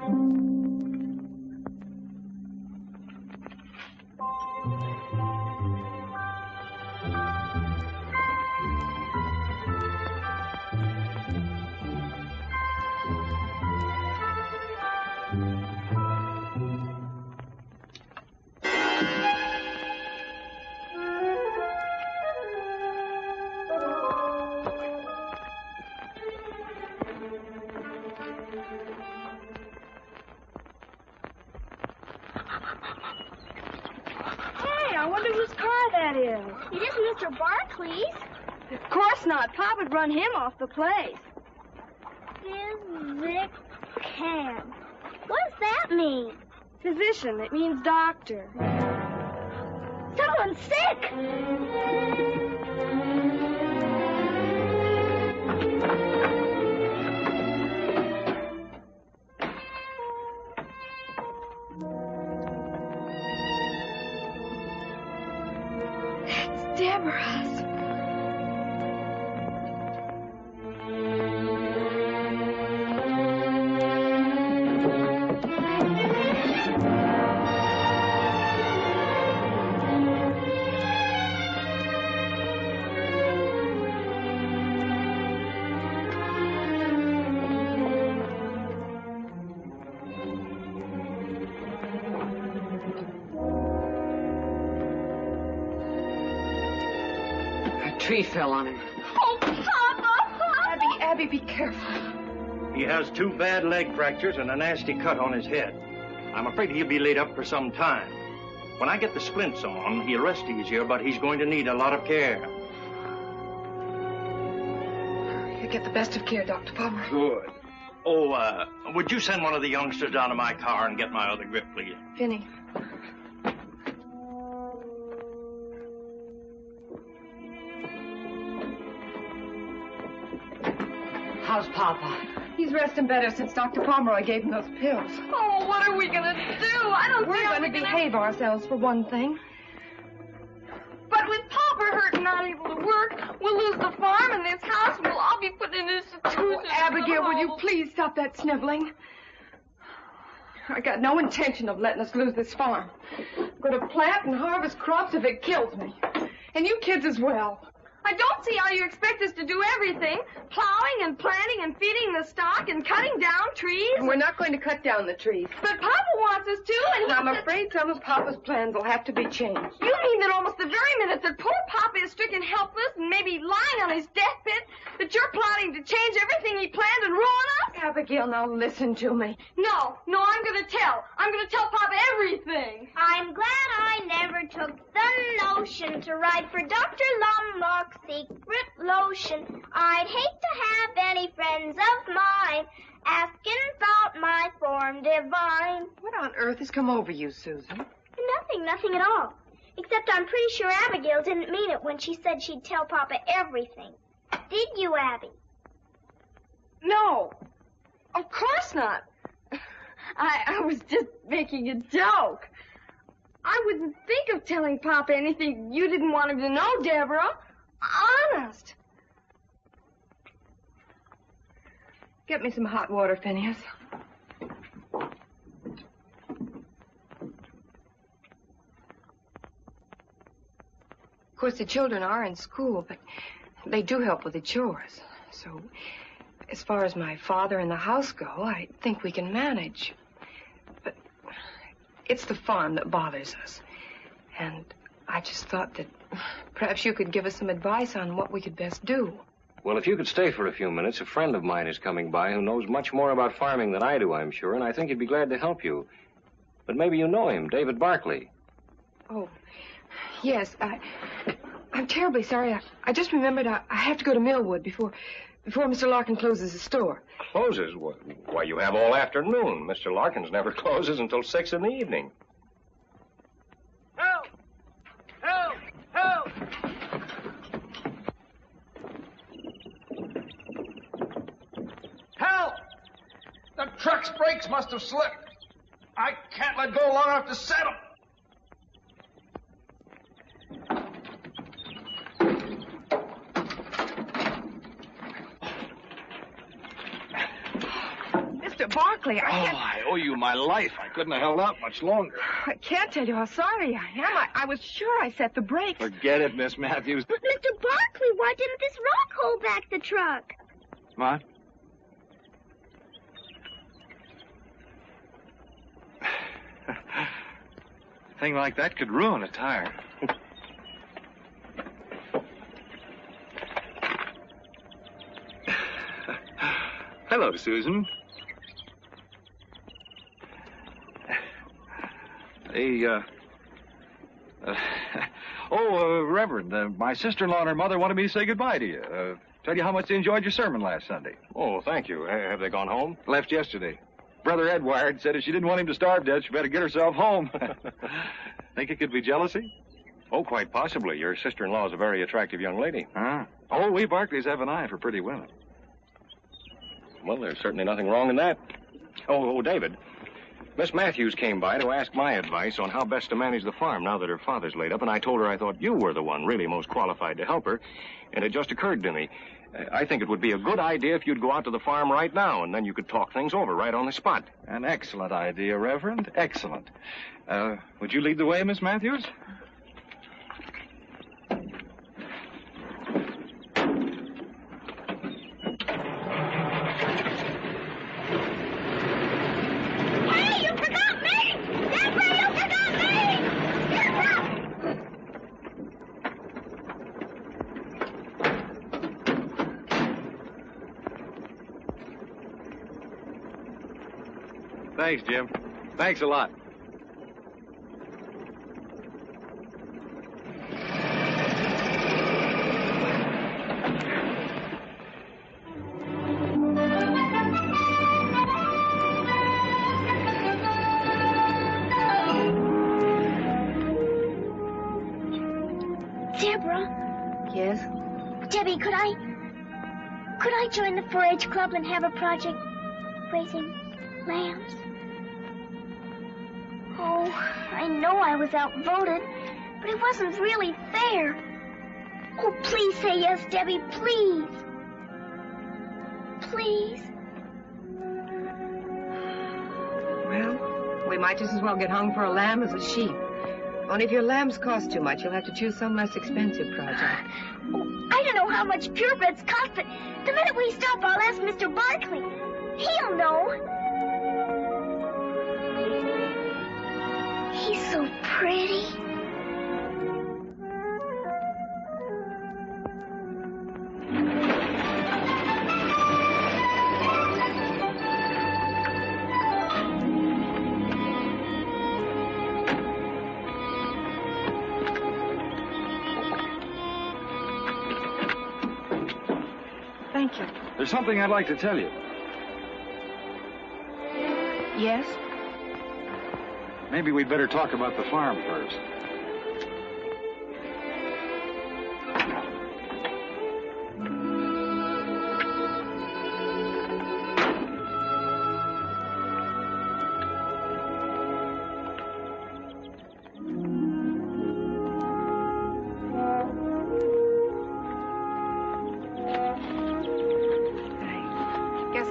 I wonder whose car that is. It isn't Mr. Barkley's. Of course not. Papa'd run him off the place. Physicam. What does that mean? Physician. It means doctor. Someone's sick. Deborah's. Tree fell on him. Oh, Papa! Abby, be careful. He has 2 bad leg fractures and a nasty cut on his head. I'm afraid he'll be laid up for some time. When I get the splints on, he'll rest easier, but he's going to need a lot of care. You get the best of care, Dr. Palmer. Good. Oh, would you send one of the youngsters down to my car and get my other grip, please? Vinny. How's Papa? He's resting better since Dr. Pomeroy gave him those pills. Oh, what are we gonna do? I don't We're see how going to behave ourselves for one thing. But with Papa hurt and not able to work, we'll lose the farm and this house, and we'll all be put in institution. Oh, Abigail, will you please stop that sniveling? I got no intention of letting us lose this farm. I'm going to plant and harvest crops if it kills me. And you kids as well. I don't see how you expect us to do everything. Plowing and planting and feeding the stock and cutting down trees. And we're not going to cut down the trees. But Papa wants us to, and I'm afraid some of Papa's plans will have to be changed. You mean that almost the very minute that poor Papa is stricken helpless and maybe lying on his deathbed, that you're plotting to change everything he planned and ruin us? Abigail, now listen to me. No, I'm going to tell. I'm going to tell Papa everything. I'm glad I never took the notion to write for Dr. Lumlock's secret lotion. I'd hate to have any friends of mine asking about my form divine. What on earth has come over you, Susan? Nothing at all. Except I'm pretty sure Abigail didn't mean it when she said she'd tell Papa everything. Did you, Abby? No. Of course not. I was just making a joke. I wouldn't think of telling Papa anything you didn't want him to know, Deborah. Honest. Get me some hot water, Phineas. Of course, the children are in school, but they do help with the chores. So, as far as my father and the house go, I think we can manage. But it's the farm that bothers us. And I just thought that perhaps you could give us some advice on what we could best do. Well, if you could stay for a few minutes, a friend of mine is coming by who knows much more about farming than I do, I'm sure, and I think he'd be glad to help you. But maybe you know him, David Barkley. Oh, yes. I'm terribly sorry. I just remembered I have to go to Millwood before Mr. Larkin closes the store. Closes? Why, you have all afternoon. Mr. Larkins never closes until 6 in the evening. Help! Help! Help! Help! The truck's brakes must have slipped. I can't let go long enough to set them. Mr. Barkley, I owe you my life. I couldn't have held out much longer. I can't tell you how sorry I am. I was sure I set the brakes. Forget it, Miss Matthews. But, Mr. Barkley, why didn't this rock hold back the truck? What? A thing like that could ruin a tire. Hello, Susan. Reverend, my sister-in-law and her mother wanted me to say goodbye to you. Tell you how much they enjoyed your sermon last Sunday. Oh, thank you. Have they gone home? Left yesterday. Brother Ed wired, said if she didn't want him to starve to death, she better get herself home. Think it could be jealousy? Oh, quite possibly. Your sister-in-law is a very attractive young lady. Huh? Oh, we Barclays have an eye for pretty women. Well, there's certainly nothing wrong in that. Oh, David. Miss Matthews came by to ask my advice on how best to manage the farm now that her father's laid up, and I told her I thought you were the one really most qualified to help her, and it just occurred to me. I think it would be a good idea if you'd go out to the farm right now, and then you could talk things over right on the spot. An excellent idea, Reverend. Excellent. Would you lead the way, Miss Matthews? Thanks, Jim. Thanks a lot. Deborah? Yes? Debbie, could I join the 4-H club and have a project raising lambs? Oh, I know I was outvoted, but it wasn't really fair. Oh, please say yes, Debbie, please. Please. Well, we might just as well get hung for a lamb as a sheep. Only if your lambs cost too much, you'll have to choose some less expensive project. Oh, I don't know how much purebreds cost, but the minute we stop, I'll ask Mr. Barkley. He'll know. He's so pretty. Thank you. There's something I'd like to tell you. Yes? Maybe we'd better talk about the farm first.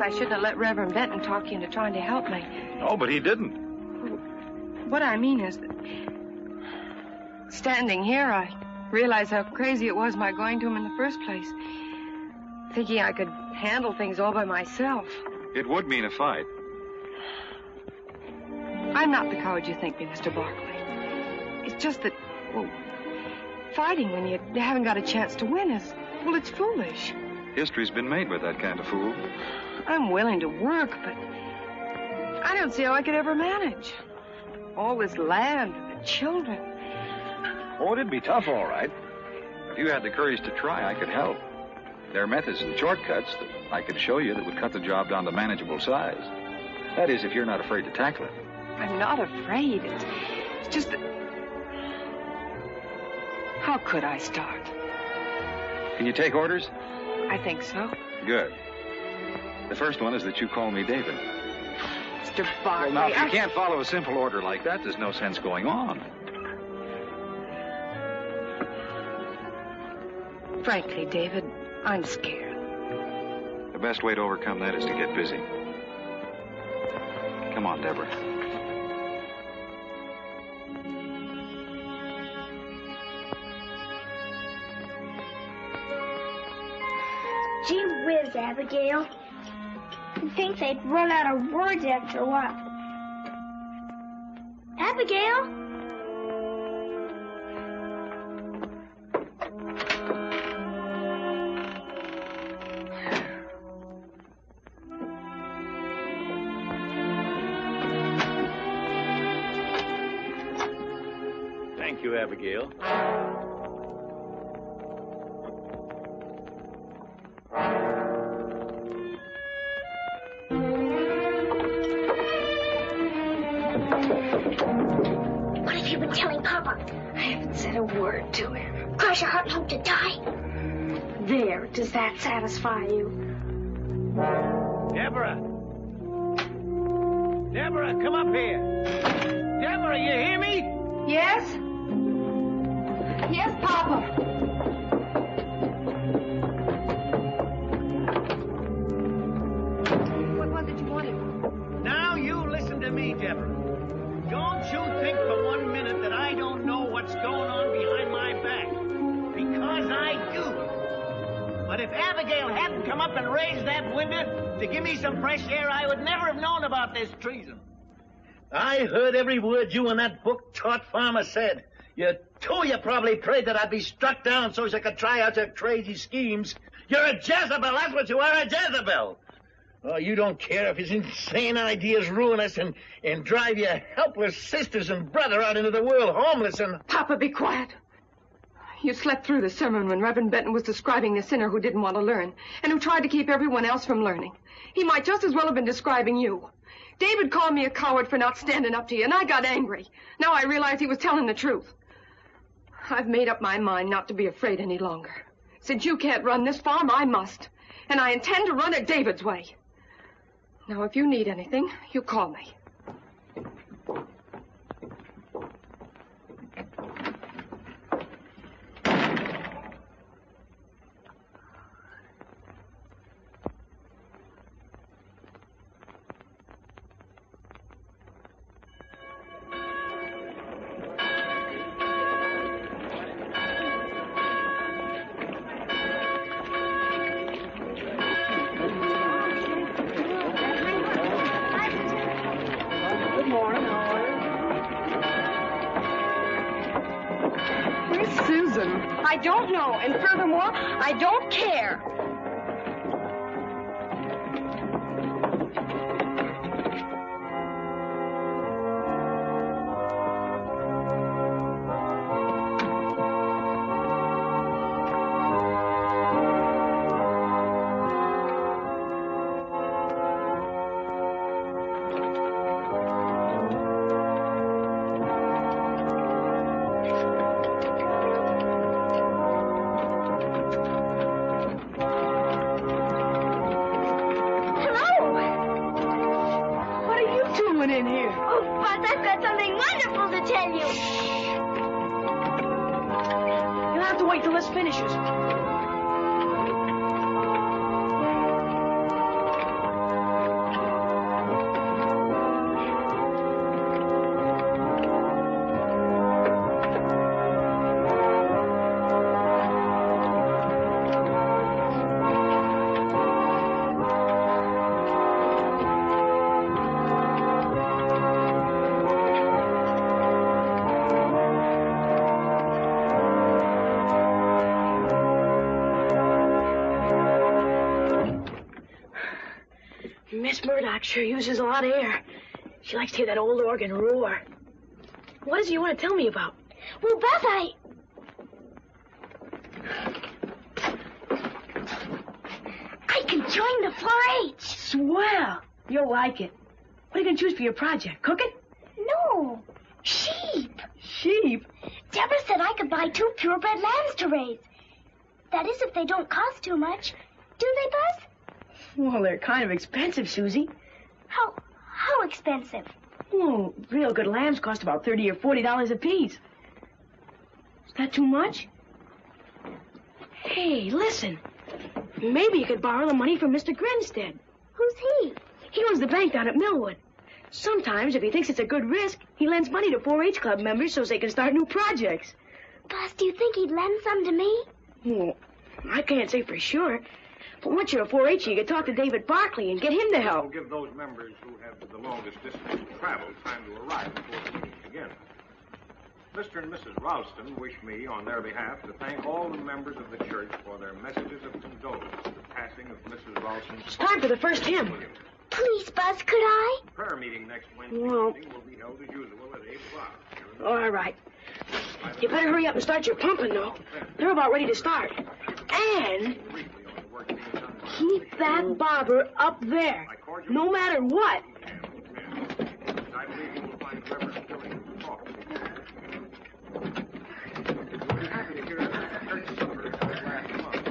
I shouldn't have let Reverend Benton talk you into trying to help me. Oh, but he didn't. What I mean is that standing here, I realized how crazy it was my going to him in the first place. Thinking I could handle things all by myself. It would mean a fight. I'm not the coward you think me, Mr. Barkley. It's just that, well, fighting when you haven't got a chance to win is, well, it's foolish. History's been made with that kind of fool. I'm willing to work, but I don't see how I could ever manage. All this land and the children. Oh, it'd be tough, all right. If you had the courage to try, I could help. There are methods and shortcuts that I could show you that would cut the job down to manageable size. That is, if you're not afraid to tackle it. I'm not afraid. It's just that... How could I start? Can you take orders? I think so. Good. The first one is that you call me David. Mr. Barkley, Well, now, if you can't follow a simple order like that, there's no sense going on. Frankly, David, I'm scared. The best way to overcome that is to get busy. Come on, Deborah. Gee whiz, Abigail. You'd think they'd run out of words after a while. Abigail? Thank you, Abigail. What have you been telling Papa? I haven't said a word to him. Cross your heart and hope to die. There, does that satisfy you? Deborah! Deborah, come up here! Deborah, you hear me? Yes? Yes, Papa. What was it you wanted? Now you listen to me, Deborah. Don't you think for 1 minute that I don't know what's going on behind my back. Because I do. But if Abigail hadn't come up and raised that window to give me some fresh air, I would never have known about this treason. I heard every word you and that book-taught farmer said. You probably prayed that I'd be struck down so as I could try out your crazy schemes. You're a Jezebel, that's what you are, a Jezebel. Oh, you don't care if his insane ideas ruin us and drive your helpless sisters and brother out into the world homeless and... Papa, be quiet. You slept through the sermon when Reverend Benton was describing the sinner who didn't want to learn and who tried to keep everyone else from learning. He might just as well have been describing you. David called me a coward for not standing up to you, and I got angry. Now I realize he was telling the truth. I've made up my mind not to be afraid any longer. Since you can't run this farm, I must. And I intend to run it David's way. Now, if you need anything, you call me. I don't know, and furthermore, I don't care. Doc sure uses a lot of air. She likes to hear that old organ roar. What is it you want to tell me about? Well, Buzz, I can join the 4-H. Swell. You'll like it. What are you going to choose for your project? Cook it? No, sheep. Sheep? Deborah said I could buy 2 purebred lambs to raise. That is, if they don't cost too much. Do they, Buzz? Well, they're kind of expensive, Susie. How expensive? Well, real good lambs cost about $30 or $40 apiece. Is that too much? Hey, listen. Maybe you could borrow the money from Mr. Grinstead. Who's he? He owns the bank down at Millwood. Sometimes, if he thinks it's a good risk, he lends money to 4-H club members so they can start new projects. Buzz, do you think he'd lend some to me? Well, I can't say for sure. But once you're a 4-H, you can talk to David Barkley and get him to help. We'll give those members who have the longest distance to travel time to arrive before the meeting begins. Mr. and Mrs. Ralston wish me, on their behalf, to thank all the members of the church for their messages of condolence at the passing of Mrs. Ralston's... It's time for the first hymn. Please, Buzz, could I? Prayer meeting next Wednesday evening will be held as usual at 8 o'clock. All right. You better hurry up and start your pumping, though. They're about ready to start. And keep that bobber up there, no matter what. I believe you will find Reverend Billings talk. We'll be happy to hear that church supper held last month.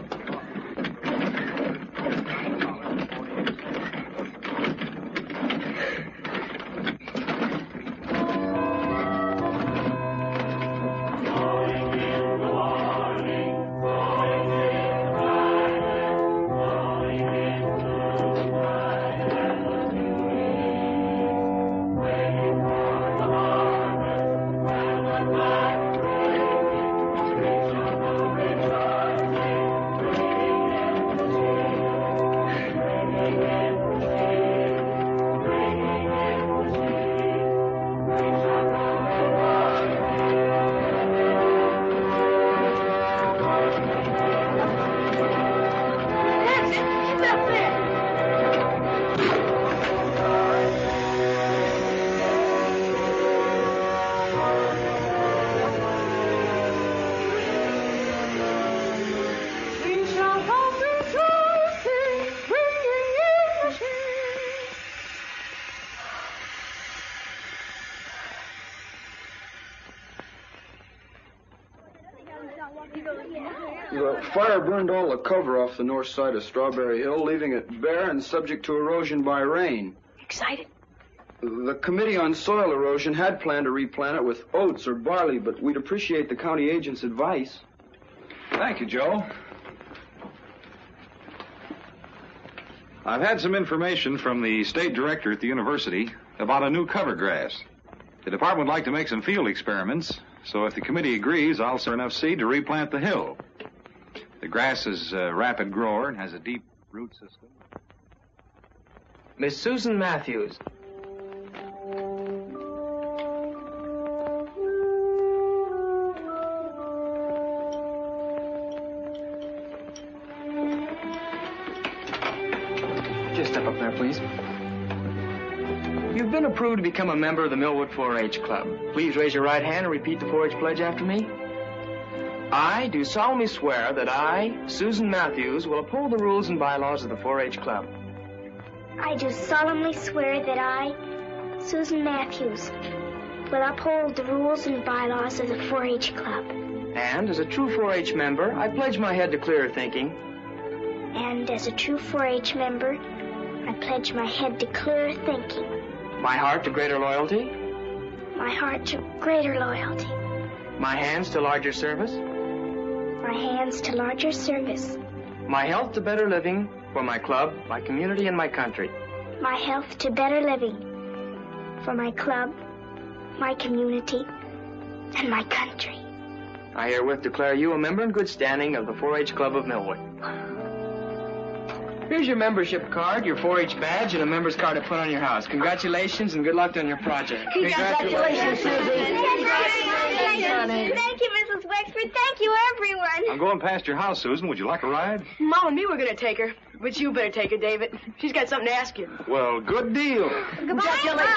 The fire burned all the cover off the north side of Strawberry Hill, leaving it bare and subject to erosion by rain. Excited? The Committee on Soil Erosion had planned to replant it with oats or barley, but we'd appreciate the county agent's advice. Thank you, Joe. I've had some information from the state director at the university about a new cover grass. The department would like to make some field experiments, so if the committee agrees, I'll send enough seed to replant the hill. The grass is a rapid grower and has a deep root system. Miss Susan Matthews. Just step up there, please. You've been approved to become a member of the Millwood 4-H Club. Please raise your right hand and repeat the 4-H pledge after me. I do solemnly swear that I, Susan Matthews, will uphold the rules and bylaws of the 4-H Club. I do solemnly swear that I, Susan Matthews, will uphold the rules and bylaws of the 4-H Club. And as a true 4-H member, I pledge my head to clearer thinking. And as a true 4-H member, I pledge my head to clearer thinking. My heart to greater loyalty. My heart to greater loyalty. My hands to larger service. My hands to larger service. My health to better living for my club, my community, and my country. My health to better living for my club, my community, and my country. I herewith declare you a member in good standing of the 4-H Club of Millwood. Here's your membership card, your 4-H badge, and a member's card to put on your house. Congratulations and good luck on your project. Congratulations, Susie. honey. Thank you, Mrs. Wexford. Thank you, everyone. I'm going past your house, Susan. Would you like a ride? Mom and me were going to take her, but you better take her, David. She's got something to ask you. Well, good deal. Goodbye. Catch you later.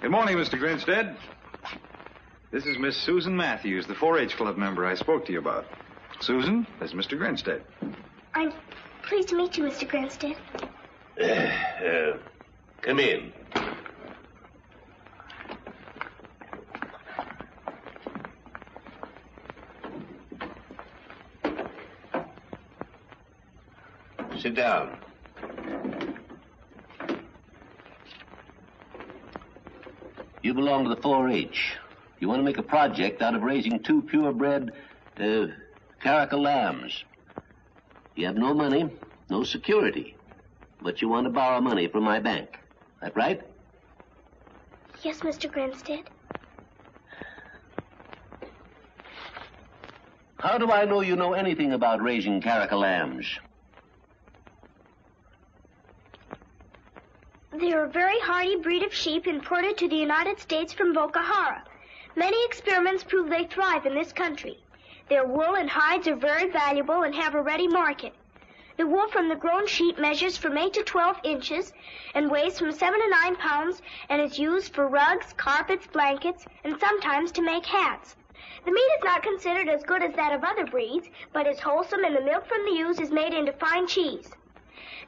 Good morning, Mr. Grinstead. This is Miss Susan Matthews, the 4-H Club member I spoke to you about. Susan, this is Mr. Grinstead. I'm pleased to meet you, Mr. Grinstead. Come in. Sit down. You belong to the 4-H. You want to make a project out of raising 2 purebred, caracal lambs. You have no money, no security, but you want to borrow money from my bank. That right? Yes, Mr. Grinstead. How do I know you know anything about raising caracal lambs? They are a very hardy breed of sheep imported to the United States from Boca Jara. Many experiments prove they thrive in this country. Their wool and hides are very valuable and have a ready market. The wool from the grown sheep measures from 8 to 12 inches and weighs from 7 to 9 pounds and is used for rugs, carpets, blankets, and sometimes to make hats. The meat is not considered as good as that of other breeds, but is wholesome, and the milk from the ewes is made into fine cheese.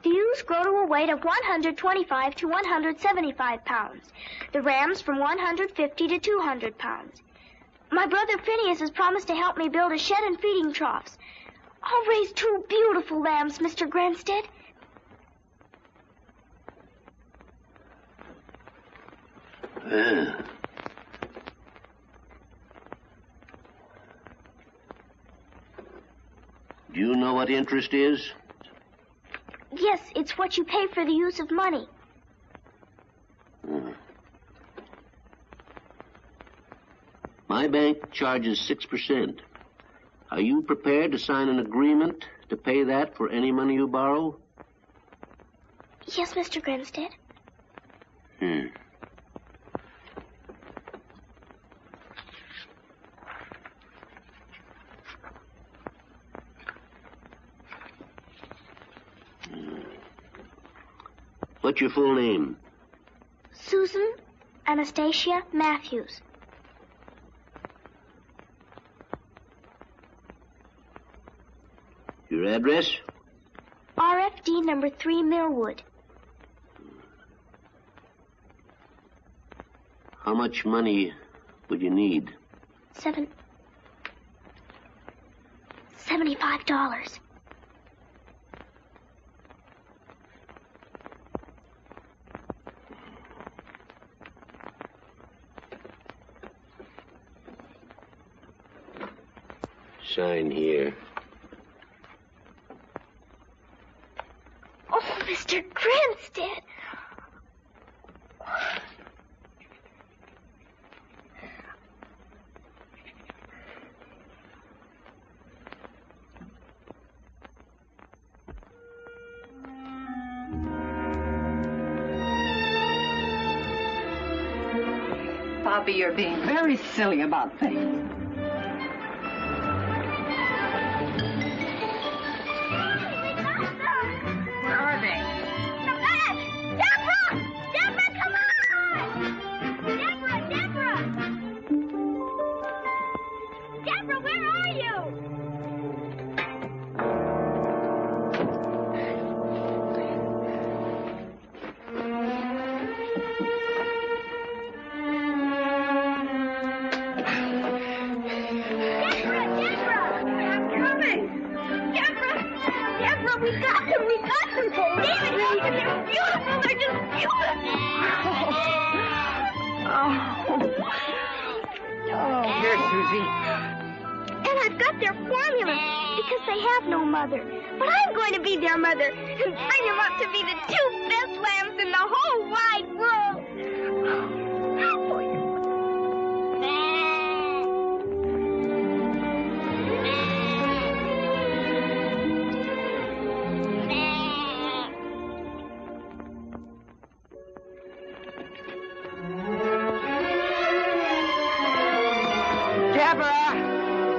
The ewes grow to a weight of 125 to 175 pounds. The rams from 150 to 200 pounds. My brother Phineas has promised to help me build a shed and feeding troughs. I'll raise 2 beautiful lambs, Mr. Grinstead. Do you know what interest is? Yes, it's what you pay for the use of money. My bank charges 6%. Are you prepared to sign an agreement to pay that for any money you borrow? Yes, Mr. Grinstead. What's your full name? Susan Anastasia Matthews. Your address? RFD number 3 Millwood. How much money would you need? $75. Sign here. Oh, Mr. Grinstead. Poppy, you're being very silly about things. Where are they? Come back! Deborah! Deborah, come on! Deborah! Deborah, where are you? We got them! David, look, they're beautiful! They're just beautiful! Here, Susie. And I've got their formula because they have no mother. But I'm going to be their mother and bring them up to be the 2 best lambs in the whole wide world.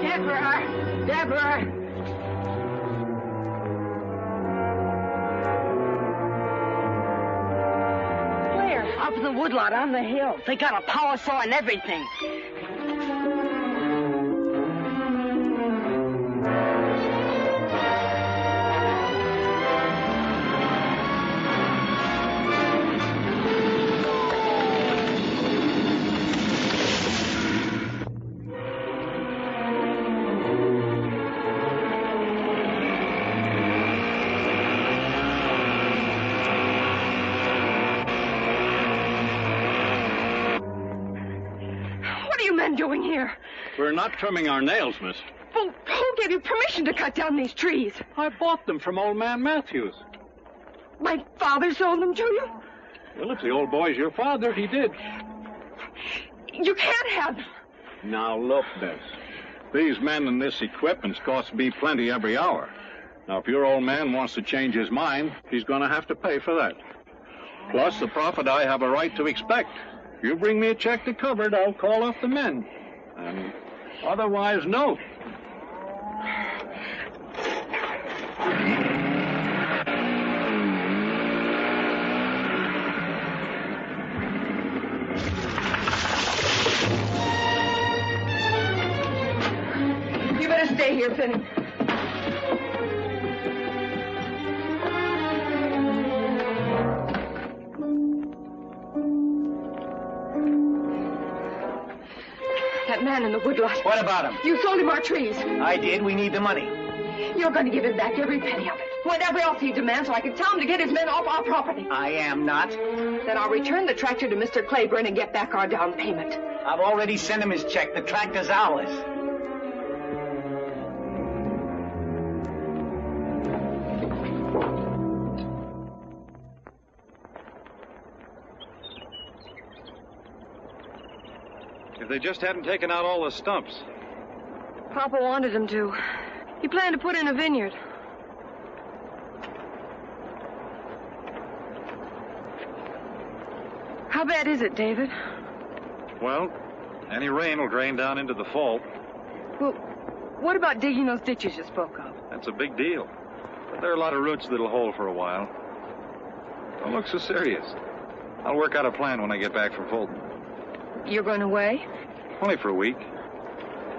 Deborah! Deborah! Where? Up in the woodlot on the hill. They got a power saw and everything. Doing here? We're not trimming our nails, miss. Well, who gave you permission to cut down these trees? I bought them from old man Matthews. My father sold them to you? Well, if the old boy's your father, he did. You can't have them. Now, look, miss. These men and this equipment's cost me plenty every hour. Now, if your old man wants to change his mind, he's going to have to pay for that. Plus, the profit I have a right to expect. If you bring me a check to cover it, I'll call off the men. And otherwise, no. You better stay here, Finney. That man in the woodlot. What about him? You sold him our trees. I did. We need the money. You're going to give him back every penny of it. Whatever else he demands, so I can tell him to get his men off our property. I am not. Then I'll return the tractor to Mr. Claiborne and get back our down payment. I've already sent him his check. The tractor's ours. If they just hadn't taken out all the stumps. Papa wanted him to. He planned to put in a vineyard. How bad is it, David? Well, any rain will drain down into the fault. Well, what about digging those ditches you spoke of? That's a big deal. But there are a lot of roots that'll hold for a while. Don't look so serious. I'll work out a plan when I get back from Fulton. You're going away? Only for a week.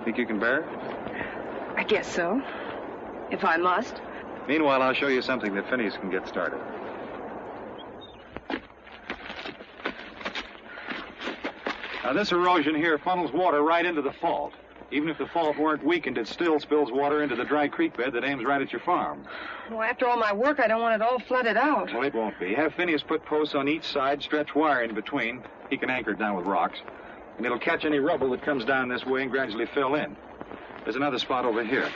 Think you can bear it? I guess so. If I must. Meanwhile, I'll show you something that Phineas can get started. Now, this erosion here funnels water right into the fault. Even if the fault weren't weakened, it still spills water into the dry creek bed that aims right at your farm. Well, after all my work, I don't want it all flooded out. Well, it won't be. Have Phineas put posts on each side, stretch wire in between. He can anchor it down with rocks. And it'll catch any rubble that comes down this way and gradually fill in. There's another spot over here.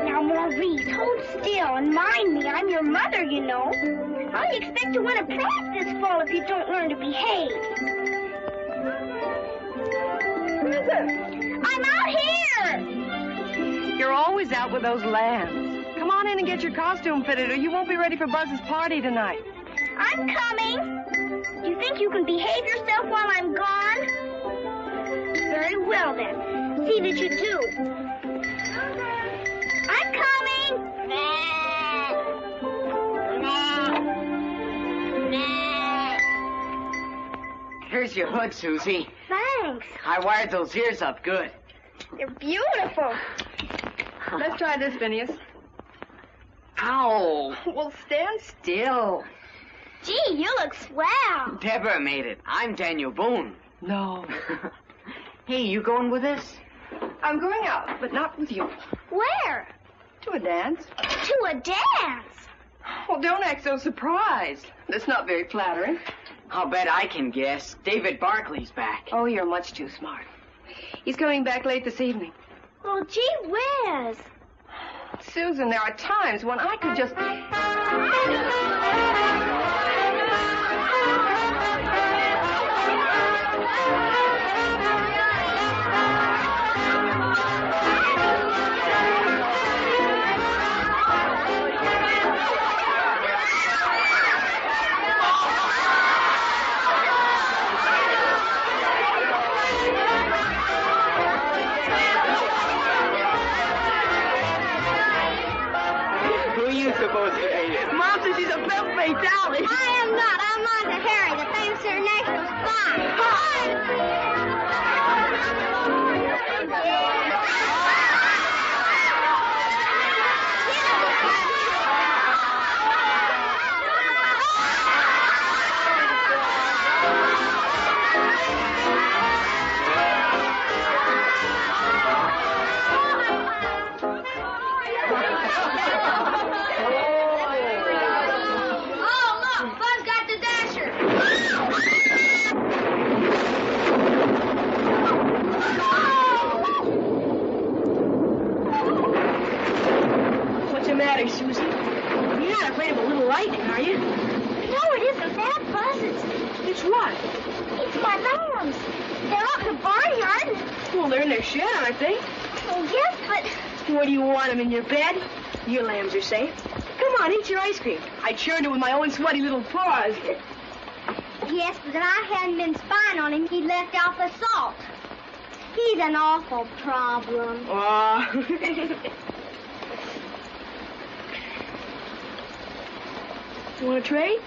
Now, Maurice, hold still and mind me. I'm your mother, you know. How do you expect to win a prize this fall if you don't learn to behave? I'm out here! You're always out with those lambs. Come on in and get your costume fitted, or you won't be ready for Buzz's party tonight. I'm coming. Do you think you can behave yourself while I'm gone? Very well, then. See that you do. I'm coming. Here's your hood, Susie. Thanks. I wired those ears up good. They're beautiful. Let's try this, Phineas. Ow. Well, stand still. Gee, you look swell. Deborah made it. I'm Daniel Boone. No. Hey, you going with us? I'm going out, but not with you. Where? To a dance. To a dance? Well, don't act so surprised. That's not very flattering. I'll bet I can guess. David Barkley's back. Oh, you're much too smart. He's coming back late this evening. Well, gee whiz. Susan, there are times when I could just... both defeated. Mom says she's a femme fatale. I am not. I'm Liza Harry, the famous international spy. Oh, look, Buzz got the Dasher. What's the matter, Susie? You're not afraid of a little lightning, are you? No, it isn't that, Buzz. It's what? It's my lambs. They're up in the barnyard. Well, they're in their shed, aren't they? Oh, yes, but What do you want them in your bed? Your lambs are safe. Come on, eat your ice cream. I churned it with my own sweaty little paws. yes, but if I hadn't been spying on him, he'd left out the salt. He's an awful problem. Oh. You want to trade?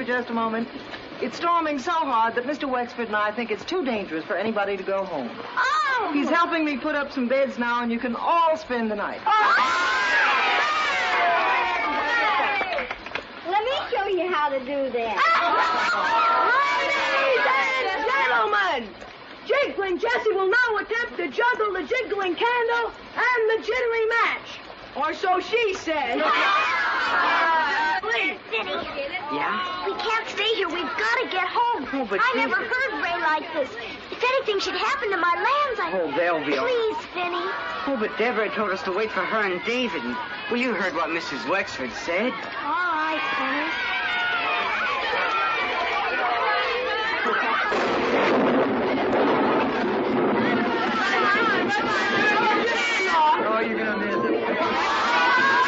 Just a moment. It's storming so hard that Mr. Wexford and I think it's too dangerous for anybody to go home. Oh! He's helping me put up some beds now, and you can all spend the night. Let me show you how to do that. Ladies and gentlemen, Jiggling Jessie will now attempt to juggle the jiggling candle and the jittery match. Or so she says. Please, Vinny. Yeah? We can't stay here. We've got to get home. Oh, but I Susie- never heard Ray like this. If anything should happen to my lambs, Oh, they'll be all right. Please, Vinny. Oh, but Deborah told us to wait for her and David. And, well, you heard what Mrs. Wexford said. All right, Vinny. Oh, you're going to miss it.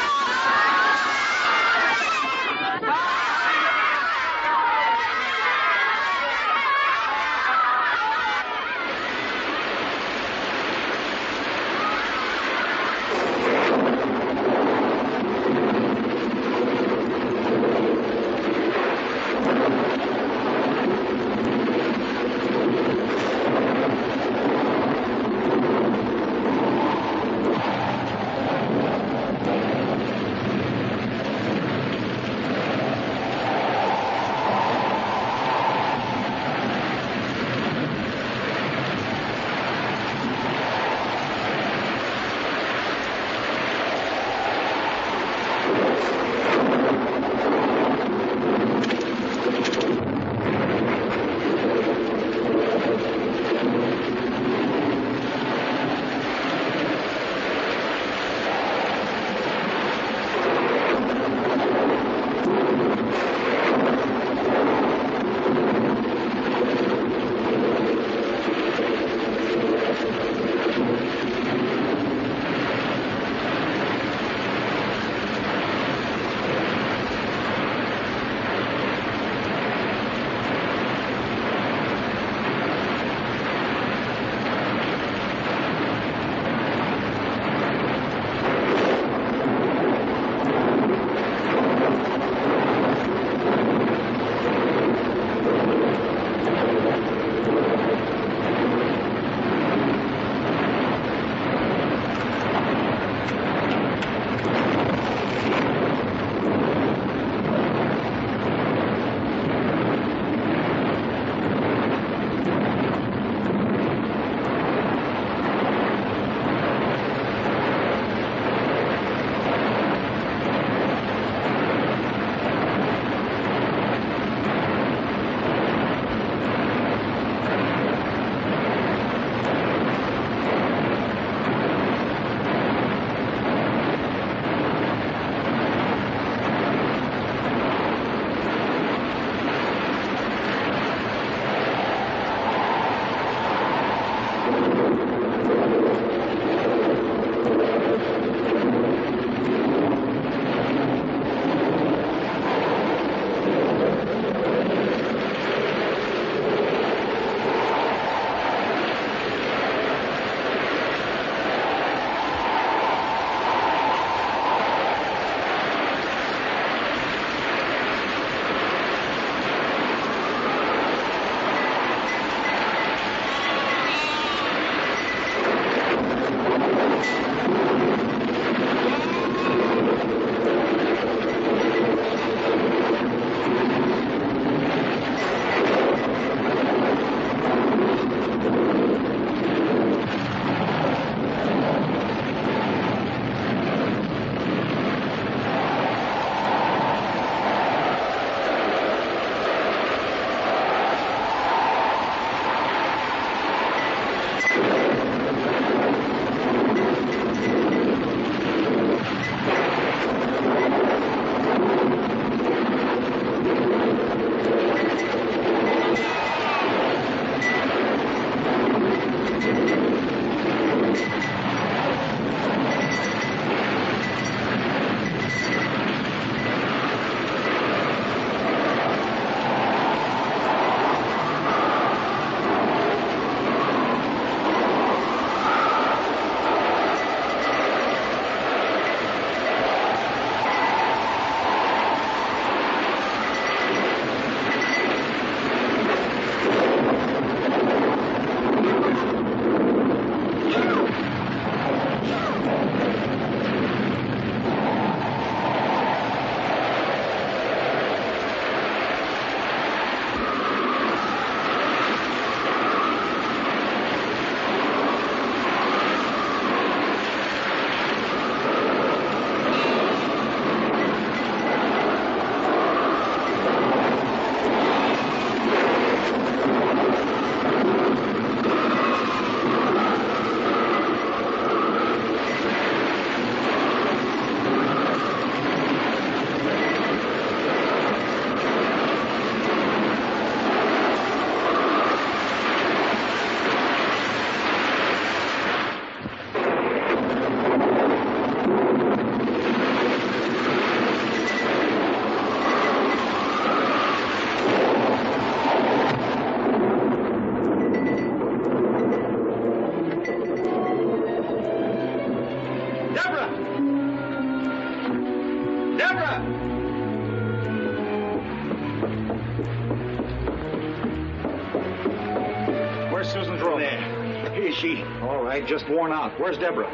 is she? All right, just worn out. Where's Deborah?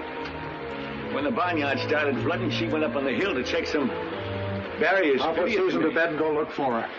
When the barnyard started flooding, she went up on the hill to check some barriers. I'll put Susan to bed and go look for her.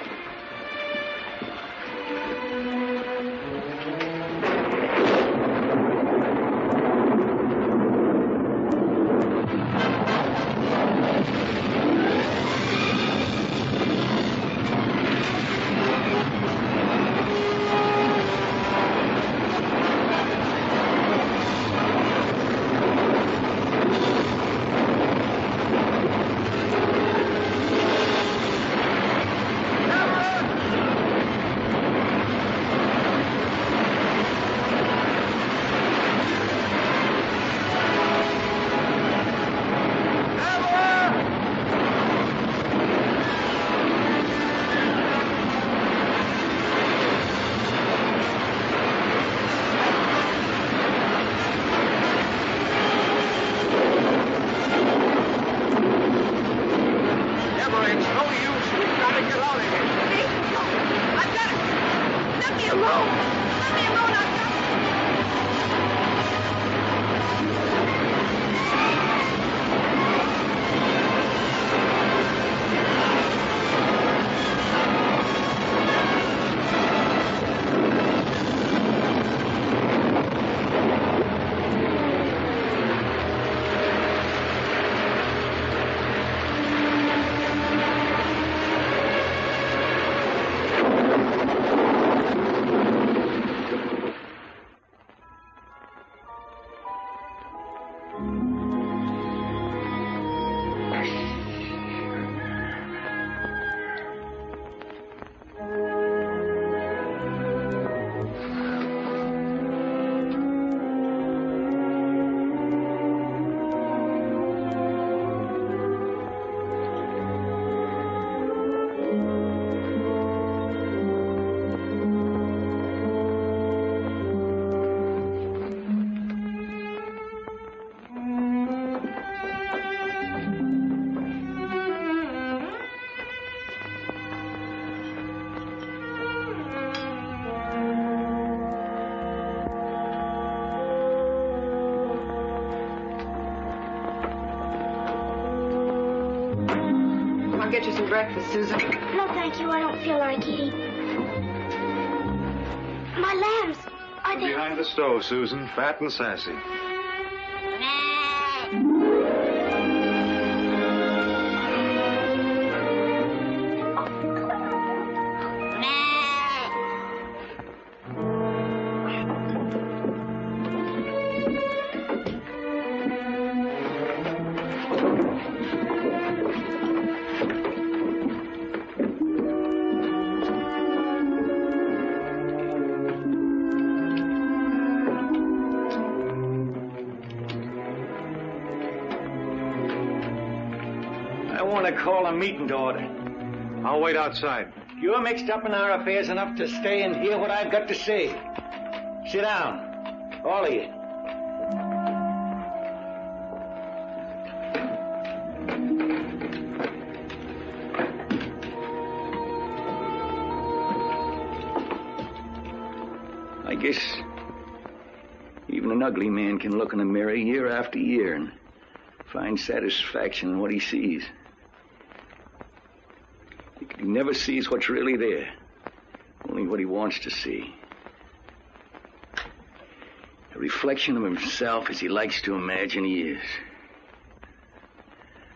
I'll get you some breakfast, Susan. No, thank you. I don't feel like eating. My lambs, are they... Behind the stove, Susan, fat and sassy. Call a meeting to order. I'll wait outside. You're mixed up in our affairs enough to stay and hear what I've got to say. Sit down, all of you. I guess even an ugly man can look in a mirror year after year and find satisfaction in what he sees. He never sees what's really there, only what he wants to see. A reflection of himself as he likes to imagine he is.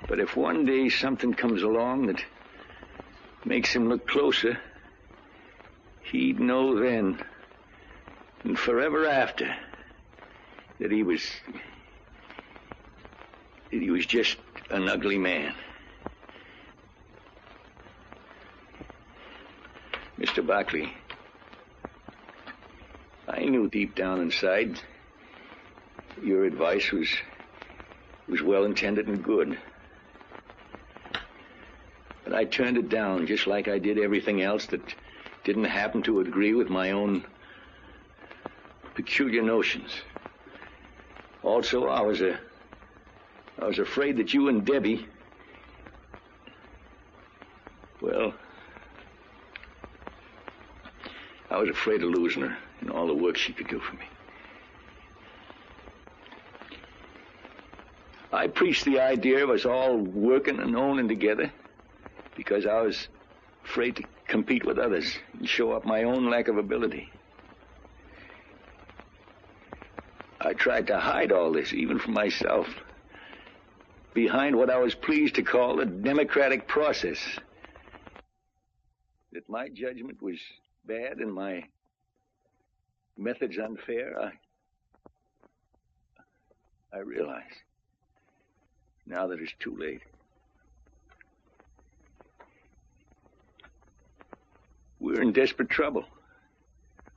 But if one day something comes along that makes him look closer, he'd know then and forever after that he was just an ugly man. Mr. Barkley, I knew deep down inside your advice was well intended and good. But I turned it down just like I did everything else that didn't happen to agree with my own peculiar notions. Also, I was afraid that you and Debbie, well, I was afraid of losing her and all the work she could do for me. I preached the idea of us all working and owning together because I was afraid to compete with others and show up my own lack of ability. I tried to hide all this, even from myself, behind what I was pleased to call the democratic process. That my judgment was bad and my methods unfair, I realize now that it's too late. We're in desperate trouble,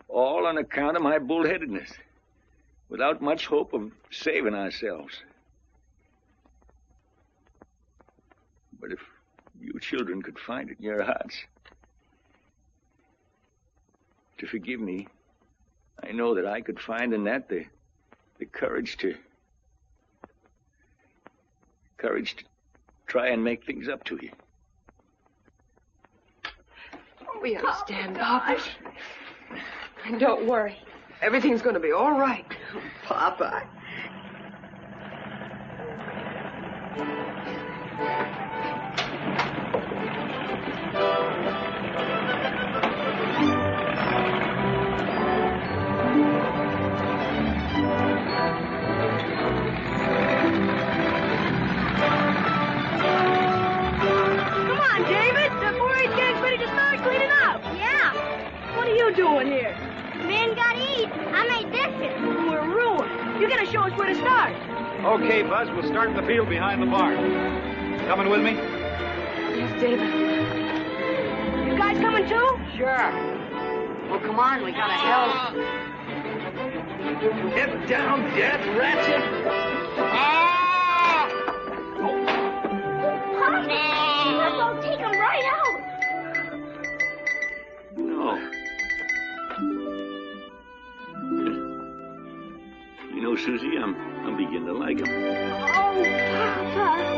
all on account of my bullheadedness, without much hope of saving ourselves. But if you children could find it in your hearts to forgive me, I know that I could find in that the courage to try and make things up to you. We understand, Papa. And don't worry. Everything's going to be all right. Papa. Doing here? Man got eat. I made dishes. We're ruined. You gotta show us where to start. Okay, Buzz, we'll start in the field behind the barn. Coming with me? Yes, David. You guys coming too? Sure. Well, come on, we gotta help. Get down, dead ratchet! Papa, take him right out. No. You know, Susie, I'm beginning to like him. Oh, Papa.